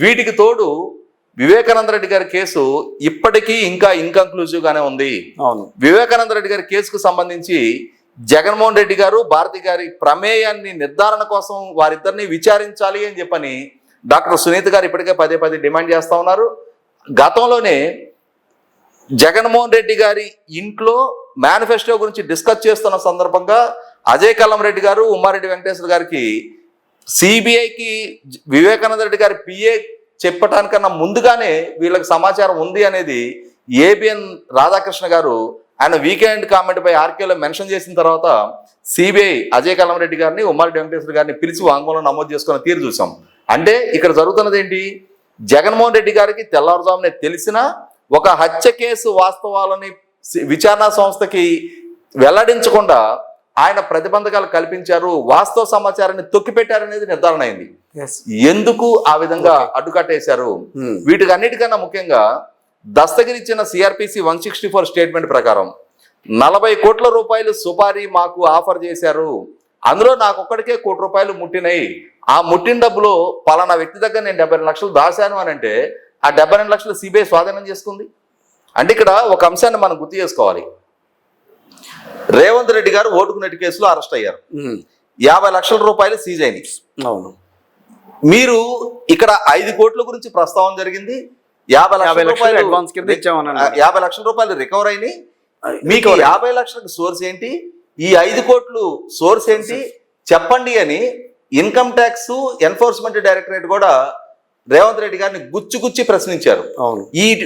వీటికి తోడు వివేకానంద రెడ్డి గారి కేసు ఇప్పటికీ ఇంకా ఇన్కంక్లూజివ్ గానే ఉంది. వివేకానంద రెడ్డి గారి కేసుకు సంబంధించి జగన్మోహన్ రెడ్డి గారు భారతి గారి ప్రమేయాన్ని నిర్ధారణ కోసం వారిద్దరిని విచారించాలి అని చెప్పని డాక్టర్ సునీత గారు ఇప్పటికే పదే పదే డిమాండ్ చేస్తా ఉన్నారు. గతంలోనే జగన్మోహన్ రెడ్డి గారి ఇంట్లో మేనిఫెస్టో గురించి డిస్కస్ చేస్తున్న సందర్భంగా అజయ్ కల్లం రెడ్డి గారు, ఉమ్మారెడ్డి వెంకటేశ్వర గారికి సిబిఐకి వివేకానంద రెడ్డి గారి పిఏ చెప్పటానికన్నా ముందుగానే వీళ్ళకి సమాచారం ఉంది అనేది ఏబిఎన్ రాధాకృష్ణ గారు ఆయన వీకెండ్ కామెంట్ పై ఆర్కేలో మెన్షన్ చేసిన తర్వాత సిబిఐ అజయ్ కల్లం రెడ్డి గారిని, ఉమ్మారెడ్డి వెంకటేశ్వర గారిని పిలిచి వాంగ్మూలం నమోదు చేసుకున్న తీరు చూసాం. అంటే ఇక్కడ జరుగుతున్నది ఏంటి? జగన్మోహన్ రెడ్డి గారికి తెల్లవారుజామునే తెలిసిన ఒక హత్య కేసు వాస్తవాలని విచారణ సంస్థకి వెల్లడించకుండా ఆయన ప్రతిబంధకాలు కల్పించారు, వాస్తవ సమాచారాన్ని తొక్కిపెట్టారనేది నిర్ధారణ అయింది. ఎందుకు ఆ విధంగా అడ్డుకట్టేశారు? వీటికి అన్నిటికన్నా ముఖ్యంగా దస్తగిరి ఇచ్చిన సిఆర్పిసి 164 స్టేట్మెంట్ ప్రకారం 40 కోట్ల రూపాయలు సుపారీ మాకు ఆఫర్ చేశారు, అందులో నాకు ఒక్కడికే ₹1 కోటి ముట్టినాయి, ఆ ముట్టిన డబ్బులో పలానా వ్యక్తి దగ్గర నేను 72 లక్షలు దాశాను అని అంటే ఆ 72 లక్షలు సిబిఐ స్వాధీనం చేసుకుంది. అంటే ఇక్కడ ఒక అంశాన్ని మనం గుర్తు చేసుకోవాలి. రేవంత్ రెడ్డి గారు ఓటుకు నెట్టి కేసులో అరెస్ట్ అయ్యారు, 50 లక్షల రూపాయలు సీజ్ అయినాయి. అవును, మీరు ఇక్కడ 5 కోట్ల గురించి ప్రస్తావన జరిగింది, 50 లక్షల రూపాయలు రికవర్ అయినాయి. మీకు 50 లక్షలకు సోర్స్ ఏంటి, ఈ 5 కోట్లు సోర్స్ ఏంటి చెప్పండి అని ఇన్కమ్ ట్యాక్స్ ఎన్ఫోర్స్మెంట్ డైరెక్టరేట్ కూడా రేవంత్ రెడ్డి గారిని గుచ్చి ప్రశ్నించారు.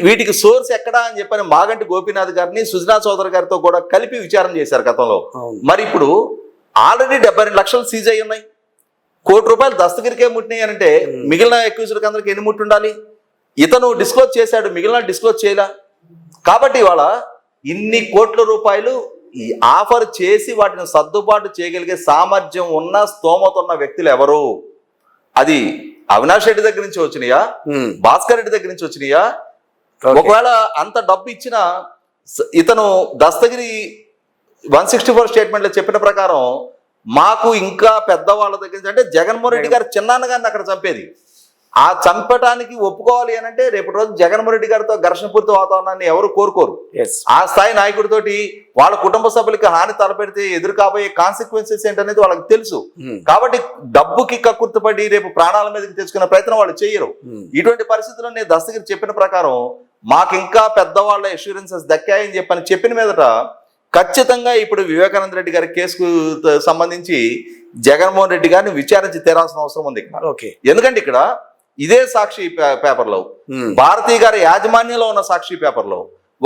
వీటికి సోర్స్ ఎక్కడా అని చెప్పని మాగంటి గోపీనాథ్ గారిని, సుజనా చౌదరి గారితో కూడా కలిపి విచారణ చేశారు గతంలో. మరి ఇప్పుడు ఆల్రెడీ 72 లక్షలు సీజ్ అయి ఉన్నాయి, ₹1 కోటి దస్తగిరికే ముట్టినాయి అంటే మిగిలిన అక్యూజ్డ్కి అందరికి ఎన్ని ముట్టి ఉండాలి? ఇతను డిస్క్లోజ్ చేశాడు, మిగిలిన డిస్క్లోజ్ చేయలా. కాబట్టి ఇవాళ ఇన్ని కోట్ల రూపాయలు ఈ ఆఫర్ చేసి వాటిని సర్దుబాటు చేయగలిగే సామర్థ్యం ఉన్న, స్తోమత ఉన్న వ్యక్తులు ఎవరు? అది అవినాష్ రెడ్డి దగ్గర నుంచి వచ్చినాయా, భాస్కర్ రెడ్డి దగ్గర నుంచి వచ్చినాయా? ఒకవేళ అంత డబ్బు ఇచ్చిన ఇతను దస్తగిరి 164 స్టేట్మెంట్ లో చెప్పిన ప్రకారం మాకు ఇంకా పెద్దవాళ్ళ దగ్గర నుంచి, అంటే జగన్మోహన్ రెడ్డి గారు చిన్నాన్న గారిని అక్కడ చంపేది, ఆ చంపటానికి ఒప్పుకోవాలి అని అంటే రేపటి రోజు జగన్మోహన్ రెడ్డి గారితో ఘర్షణపూరిత వాతావరణాన్ని ఎవరు కోరుకోరు. ఆ స్థాయి నాయకుడితోటి వాళ్ళ కుటుంబ సభ్యులకి హాని తలపెడితే ఎదురు కాబోయే కాన్సిక్వెన్సెస్ ఏంటనేది వాళ్ళకి తెలుసు. కాబట్టి డబ్బుకి కక్కుర్తుపడి రేపు ప్రాణాల మీదకి తెచ్చుకునే ప్రయత్నం వాళ్ళు చేయరు. ఇటువంటి పరిస్థితుల్లో నేను దస్తగిరి చెప్పిన ప్రకారం మాకు ఇంకా పెద్దవాళ్ళ అష్యూరెన్సెస్ దక్కాయని చెప్పిన మీదట ఖచ్చితంగా ఇప్పుడు వివేకానంద రెడ్డి గారి కేసుకు సంబంధించి జగన్మోహన్ రెడ్డి గారిని విచారించి తీరాల్సిన అవసరం ఉంది. ఎందుకంటే ఇక్కడ ఇదే సాక్షి పేపర్లో, భారతీ గారి యాజమాన్యంలో ఉన్న సాక్షి పేపర్లో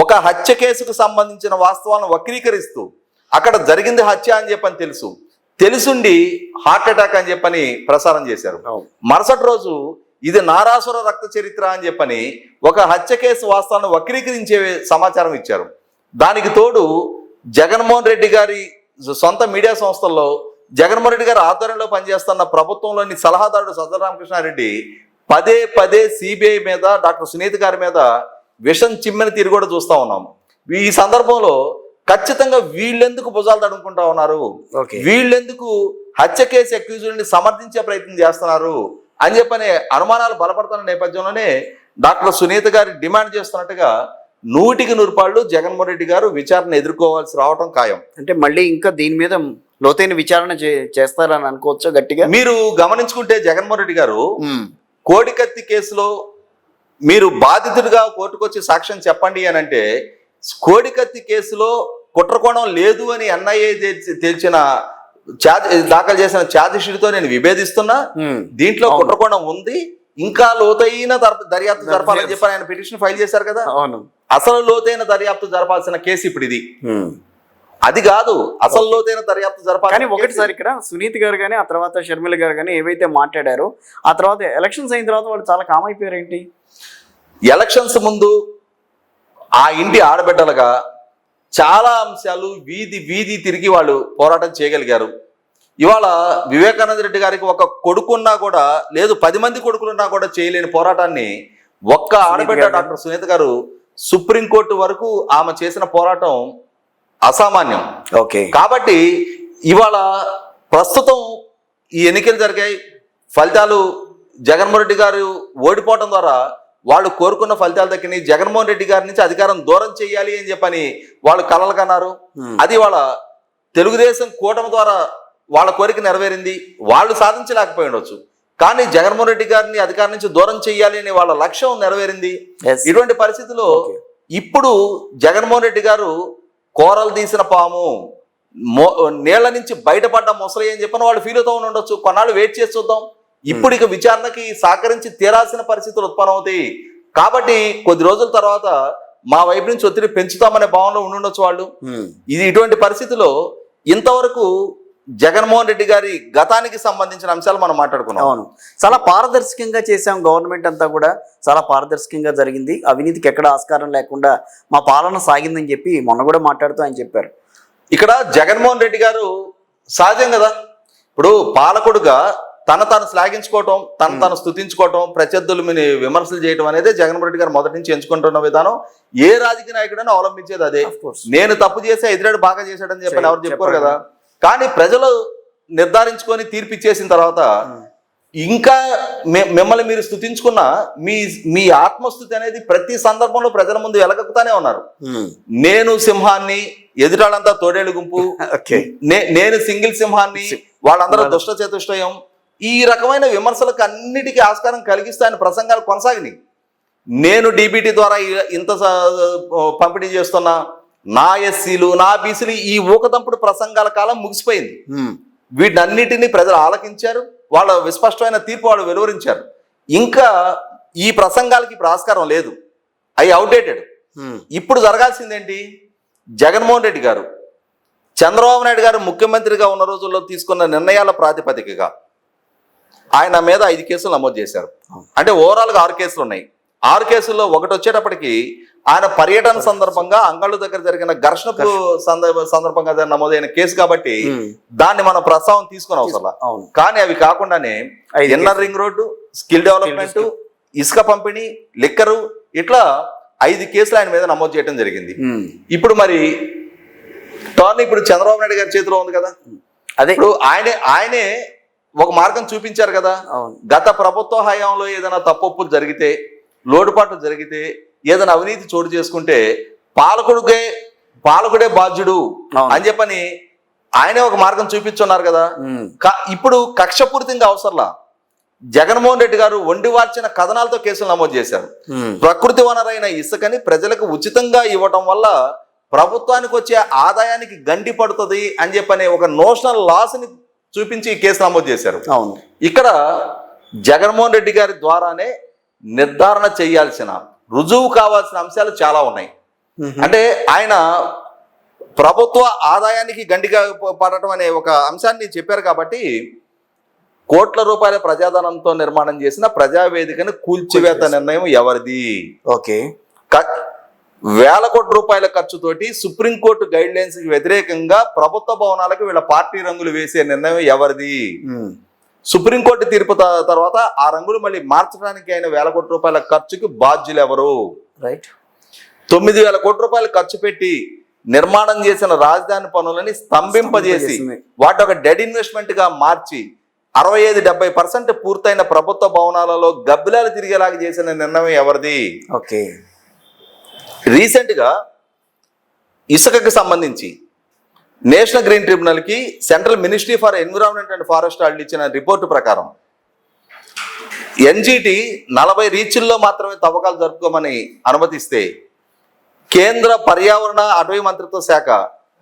ఒక హత్య కేసుకు సంబంధించిన వాస్తవాలను వక్రీకరిస్తూ అక్కడ జరిగింది హత్య అని చెప్పని తెలుసుండి హార్ట్ అటాక్ అని చెప్పని ప్రసారం చేశారు. మరుసటి రోజు ఇది నారాసుర రక్త చరిత్ర అని చెప్పని ఒక హత్య కేసు వాస్తవాలను వక్రీకరించే సమాచారం ఇచ్చారు. దానికి తోడు జగన్మోహన్ రెడ్డి గారి సొంత మీడియా సంస్థల్లో జగన్మోహన్ రెడ్డి గారి ఆధ్వర్యంలో పనిచేస్తున్న ప్రభుత్వంలోని సలహాదారుడు సజ్జల రామకృష్ణారెడ్డి పదే సిబిఐ మీద, డాక్టర్ సునీత గారి మీద విషం చిమ్మిన తీరు కూడా చూస్తా ఉన్నాం. ఈ సందర్భంలో ఖచ్చితంగా వీళ్ళెందుకు భుజాలు తడుముకుంటా ఉన్నారు, వీళ్ళెందుకు హత్య కేసు అక్యూజ్డ్ని సమర్థించే ప్రయత్నం చేస్తున్నారు అని చెప్పని అనుమానాలు బలపడుతున్న నేపథ్యంలోనే డాక్టర్ సునీత గారి డిమాండ్ చేస్తున్నట్టుగా 100% జగన్మోహన్ రెడ్డి గారు విచారణ ఎదుర్కోవాల్సి రావటం ఖాయం. అంటే మళ్ళీ ఇంకా దీని మీద లోతైన విచారణ చేస్తారని అనుకోవచ్చా గట్టిగా? మీరు గమనించుకుంటే జగన్మోహన్ రెడ్డి గారు కోడికత్తి కేసులో మీరు బాధితుడిగా కోర్టుకొచ్చి సాక్ష్యం చెప్పండి అని అంటే, కోడికత్తి కేసులో కుట్రకోణం లేదు అని ఎన్ఐఏ దాఖలు చేసిన ఛార్జ్ షీట్తో నేను విభేదిస్తున్నా, దీంట్లో కుట్రకోణం ఉంది, ఇంకా లోతైన దర్యాప్తు జరపాలని చెప్పి ఆయన పిటిషన్ ఫైల్ చేశారు కదా. అసలు లోతైన దర్యాప్తు జరపాల్సిన కేసు ఇప్పుడు ఇది, అది కాదు అసలు లోతైన దర్యాప్తు జరపాలి. కానీ ఒకటిసారి ఇక్కడ సునీత్ గారు కానీ, ఆ తర్వాత షర్మిల గారు కానీ ఏవైతే మాట్లాడారో, ఆ తర్వాత ఎలక్షన్స్ అయిన తర్వాత వాళ్ళు చాలా కామ్ అయిపోయారు. ఏంటి, ఎలక్షన్స్ ముందు ఆ ఇంటి ఆడబిడ్డలుగా చాలా అంశాలు వీధి తిరిగి వాళ్ళు పోరాటం చేయగలిగారు. ఇవాళ వివేకానంద రెడ్డి గారికి ఒక కొడుకున్నా కూడా లేదు, 10 మంది కొడుకులున్నా కూడా చేయలేని పోరాటాన్ని ఒక్క ఆడబిడ్డ డాక్టర్ సునీత గారు సుప్రీంకోర్టు వరకు ఆమె చేసిన పోరాటం అసామాన్యం. కాబట్టి ఇవాళ ప్రస్తుతం ఈ ఎన్నికలు జరిగాయి, ఫలితాలు జగన్మోహన్ రెడ్డి గారు ఓడిపోవడం ద్వారా వాళ్ళు కోరుకున్న ఫలితాలు దక్కినాయి. జగన్మోహన్ రెడ్డి గారి నుంచి అధికారం దూరం చేయాలి అని చెప్పని వాళ్ళు కలలు కన్నారు. అది వాళ్ళ తెలుగుదేశం కూటమి ద్వారా వాళ్ళ కోరిక నెరవేరింది, వాళ్ళు సాధించలేకపోయి ఉండొచ్చు. కానీ జగన్మోహన్ రెడ్డి గారిని అధికారం నుంచి దూరం చేయాలి అనే వాళ్ళ లక్ష్యం నెరవేరింది. Yes. ఇటువంటి పరిస్థితుల్లో Okay. ఇప్పుడు జగన్మోహన్ రెడ్డి గారు కోరలు తీసిన పాము నీళ్ల నుంచి బయటపడ్డ ముసలి అని చెప్పిన వాళ్ళు ఫీల్ అవుతూ ఉండొచ్చు. కొన్నాళ్ళు వెయిట్ చేసి చూద్దాం. ఇప్పుడు ఇక విచారణకి సహకరించి తీరాల్సిన పరిస్థితులు ఉత్పన్నమవుతాయి. కాబట్టి కొద్ది రోజుల తర్వాత మా వైపు నుంచి ఒత్తిడి పెంచుతామనే భావనలో ఉండుండొచ్చు వాళ్ళు. ఇది ఇటువంటి పరిస్థితిలో ఇంతవరకు జగన్మోహన్ రెడ్డి గారి గతానికి సంబంధించిన అంశాలు మనం మాట్లాడుకున్నాం. అవును, చాలా పారదర్శకంగా చేశాం. గవర్నమెంట్ అంతా కూడా చాలా పారదర్శకంగా జరిగింది, అవినీతికి ఎక్కడ ఆస్కారం లేకుండా మా పాలన సాగిందని చెప్పి మొన్న కూడా మాట్లాడుతూ ఆయన చెప్పారు. ఇక్కడ జగన్మోహన్ రెడ్డి గారు సహజం కదా, ఇప్పుడు పాలకుడుగా తాను శ్లాఘించుకోవటం, తను స్తుతించుకోవటం, ప్రత్యర్థుల మీద విమర్శలు చేయడం అనేది జగన్మోహన్ రెడ్డి గారు మొదటి నుంచి ఎంచుకుంటున్న విధానం. ఏ రాజకీయ నాయకుడైనా అవలంబించేది అదే. నేను తప్పు చేస్తే ఎదురాడు బాగా చేశాడని చెప్పని ఎవరు చెప్పుకోరు కదా. కానీ ప్రజలు నిర్ధారించుకొని తీర్పిచ్చేసిన తర్వాత ఇంకా మిమ్మల్ని మీరు స్తుతించుకున్న మీ ఆత్మస్థుతి అనేది ప్రతి సందర్భంలో ప్రజల ముందు వెలగక్కుతానే ఉన్నారు. నేను సింహాన్ని, ఎదురాళ్ళంతా తోడేళ్ళు గుంపు, నేను సింగిల్ సింహాన్ని, వాళ్ళందరూ దుష్ట చతుష్టయం, ఈ రకమైన విమర్శలకు అన్నిటికీ ఆస్కారం కలిగిస్తూ ఆయన ప్రసంగాలు కొనసాగినాయి. నేను డీబీటీ ద్వారా ఇంత పంపిణీ చేస్తున్నా, నా ఎస్సీలు, నా బీసీలు, ఈ ఊకదంపుడు ప్రసంగాల కాలం ముగిసిపోయింది. వీటన్నిటిని ప్రజలు ఆలకించారు, వాళ్ళ విస్పష్టమైన తీర్పు వాళ్ళు వెలువరించారు. ఇంకా ఈ ప్రసంగాలకి ఇప్పుడు ఆస్కారం లేదు, అవి అవుట్డేటెడ్. ఇప్పుడు జరగాల్సిందేంటి? జగన్మోహన్ రెడ్డి గారు చంద్రబాబు నాయుడు గారు ముఖ్యమంత్రిగా ఉన్న రోజుల్లో తీసుకున్న నిర్ణయాల ప్రాతిపదికగా ఆయన మీద 5 కేసులు నమోదు చేశారు. అంటే ఓవరాల్గా 6 కేసులు ఉన్నాయి. 6 కేసుల్లో ఒకటి వచ్చేటప్పటికి ఆయన పర్యటన సందర్భంగా అంగళ్ళు దగ్గర జరిగిన ఘర్షణకు సందర్భంగా నమోదైన కేసు కాబట్టి దాన్ని మనం ప్రస్తావన తీసుకుని అవసరం. కానీ అవి కాకుండానే inner ring road, skill development, ఇసుక పంపిణీ, లిక్కరు, ఇట్లా 5 కేసులు ఆయన మీద నమోదు చేయడం జరిగింది. ఇప్పుడు మరి టర్న్ ఇప్పుడు చంద్రబాబు నాయుడు గారి చేతిలో ఉంది కదా. అదే ఇప్పుడు ఆయనే ఒక మార్గం చూపించారు కదా. గత ప్రభుత్వ హయాంలో ఏదైనా తప్పొప్పులు జరిగితే, లోటుపాట్లు జరిగితే, ఏదైనా అవినీతి చోటు చేసుకుంటే పాలకుడే బాధ్యుడు అని చెప్పని ఆయనే ఒక మార్గం చూపించున్నారు కదా. ఇప్పుడు కక్షపూరితంగా అవసరంలా జగన్మోహన్ రెడ్డి గారు వండివార్చిన కథనాలతో కేసులు నమోదు చేశారు. ప్రకృతి వనరైన ఇసుకని ప్రజలకు ఉచితంగా ఇవ్వటం వల్ల ప్రభుత్వానికి వచ్చే ఆదాయానికి గండి పడుతుంది అని చెప్పని ఒక నోషనల్ లాస్ ని చూపించి ఈ కేసు నమోదు చేశారు. ఇక్కడ జగన్మోహన్ రెడ్డి గారి ద్వారానే నిర్ధారణ చేయాల్సిన, రుజువు కావాల్సిన అంశాలు చాలా ఉన్నాయి. అంటే ఆయన ప్రభుత్వ ఆదాయానికి గండిగా పడటం అనే ఒక అంశాన్ని చెప్పారు కాబట్టి కోట్ల రూపాయల ప్రజాధనంతో నిర్మాణం చేసిన ప్రజావేదికను కూల్చివేత నిర్ణయం ఎవరిది? ఓకే, వేల కోట్ల రూపాయల ఖర్చుతోటి సుప్రీంకోర్టు గైడ్ లైన్స్ కి వ్యతిరేకంగా ప్రభుత్వ భవనాలకు వీళ్ళ పార్టీ రంగులు వేసే నిర్ణయం ఎవరిది? సుప్రీంకోర్టు తీర్పు తర్వాత ఆ రంగులు మళ్ళీ మార్చడానికి అయిన వేల కోట్ల రూపాయల ఖర్చుకి బాధ్యులు ఎవరు? రైట్, 9,000 కోట్ల రూపాయలు ఖర్చు పెట్టి నిర్మాణం చేసిన రాజధాని పనులని స్తంభింపజేసి వాటి ఒక డెడ్ ఇన్వెస్ట్మెంట్ గా మార్చి 65-70% పూర్తయిన ప్రభుత్వ భవనాలలో గబ్బిలాలు తిరిగేలాగా చేసిన నిర్ణయం ఎవరిది? ఓకే, రీసెంట్ గా ఇసుకకి సంబంధించి నేషనల్ గ్రీన్ ట్రిబ్యునల్ కి central ministry for environment and forest వాళ్ళు ఇచ్చిన రిపోర్టు ప్రకారం ఎన్జిటి 40 రీచ్ల్లో మాత్రమే తవ్వకాలు జరుపుకోమని అనుమతిస్తే కేంద్ర పర్యావరణ అటవీ మంత్రిత్వ శాఖ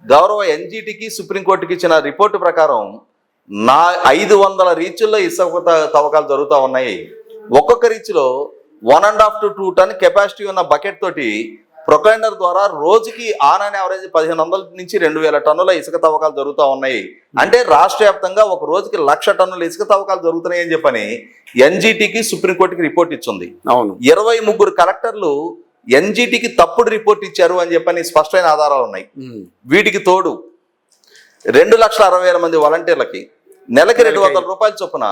గౌరవ ఎన్జిటికి సుప్రీంకోర్టుకి ఇచ్చిన రిపోర్టు ప్రకారం 500 రీచ్ల్లో ఇసుక తవ్వకాలు జరుగుతూ ఉన్నాయి. ఒక్కొక్క రీచ్లో 1.5 to 2 టన్ కెపాసిటీ ఉన్న బకెట్ తోటి ప్రొక్లైనర్ ద్వారా రోజుకి ఆన్ అండ్ యావరేజ్ 1,500 నుంచి 2,000 టన్నుల ఇసుక తవ్వకాలు జరుగుతూ ఉన్నాయి. అంటే రాష్ట్ర వ్యాప్తంగా ఒక రోజుకి 1,00,000 టన్నుల ఇసుక తవ్వకాలు జరుగుతున్నాయి అని చెప్పని ఎన్జిటికి సుప్రీంకోర్టుకి రిపోర్ట్ ఇచ్చింది. 23 కలెక్టర్లు ఎన్జిటికి తప్పుడు రిపోర్ట్ ఇచ్చారు అని చెప్పని స్పష్టమైన ఆధారాలు ఉన్నాయి. వీటికి తోడు 2,60,000 మంది వాలంటీర్లకి నెలకి 200 రూపాయల చొప్పున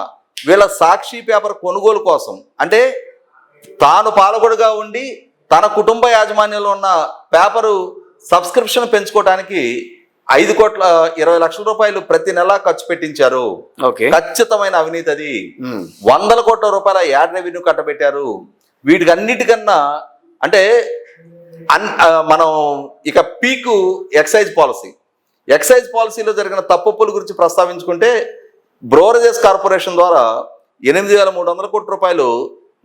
వీళ్ళ సాక్షి పేపర్ కొనుగోలు కోసం, అంటే తాను పాలకుడుగా ఉండి తన కుటుంబ యాజమాన్యంలో ఉన్న పేపరు సబ్స్క్రిప్షన్ పెంచుకోవడానికి 5,20,00,000 రూపాయలు ప్రతి నెల ఖర్చు పెట్టించారు. ఖచ్చితమైన అవినీతి అది. 100 కోట్ల రూపాయల యాడ్ రెవెన్యూ కట్టబెట్టారు. వీటికి అన్నిటికన్నా అంటే మనం ఇక పీకు ఎక్సైజ్ పాలసీ, ఎక్సైజ్ పాలసీలో జరిగిన తప్పుల గురించి ప్రస్తావించుకుంటే బ్రోరేజెస్ కార్పొరేషన్ ద్వారా 8,300 కోట్ల రూపాయలు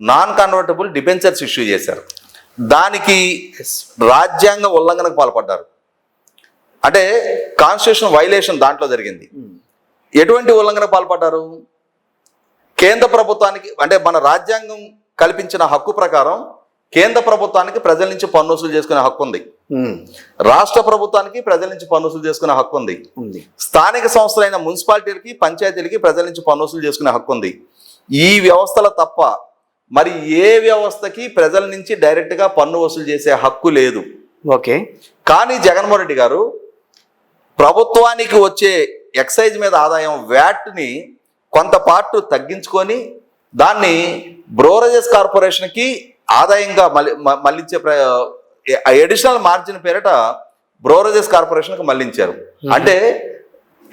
నాన్ కన్వర్టబుల్ డిబెంచర్స్ ఇష్యూ చేశారు. దానికి రాజ్యాంగ ఉల్లంఘనకు పాల్పడ్డారు. అంటే కాన్స్టిట్యూషన్ వైలేషన్ దాంట్లో జరిగింది. ఎటువంటి ఉల్లంఘనకు పాల్పడ్డారు? కేంద్ర ప్రభుత్వానికి అంటే మన రాజ్యాంగం కల్పించిన హక్కు ప్రకారం కేంద్ర ప్రభుత్వానికి ప్రజల నుంచి పన్ను వసూలు చేసుకునే హక్కు ఉంది. రాష్ట్ర ప్రభుత్వానికి ప్రజల నుంచి పన్ను వసూలు చేసుకునే హక్కు ఉంది. స్థానిక సంస్థలైన మున్సిపాలిటీలకి పంచాయతీలకి ప్రజల నుంచి పన్ను వసూలు చేసుకునే హక్కు ఉంది. ఈ వ్యవస్థల తప్ప మరి ఏ వ్యవస్థకి ప్రజల నుంచి డైరెక్ట్గా పన్ను వసూలు చేసే హక్కు లేదు. ఓకే. కానీ జగన్మోహన్ రెడ్డి గారు ప్రభుత్వానికి వచ్చే ఎక్సైజ్ మీద ఆదాయం వ్యాట్ని కొంత పార్ట్ తగ్గించుకొని దాన్ని బ్రోరేజెస్ కార్పొరేషన్కి ఆదాయంగా మళ్ళించే అడిషనల్ మార్జిన్ పేరిట బ్రోరేజెస్ కార్పొరేషన్కి మళ్ళించారు. అంటే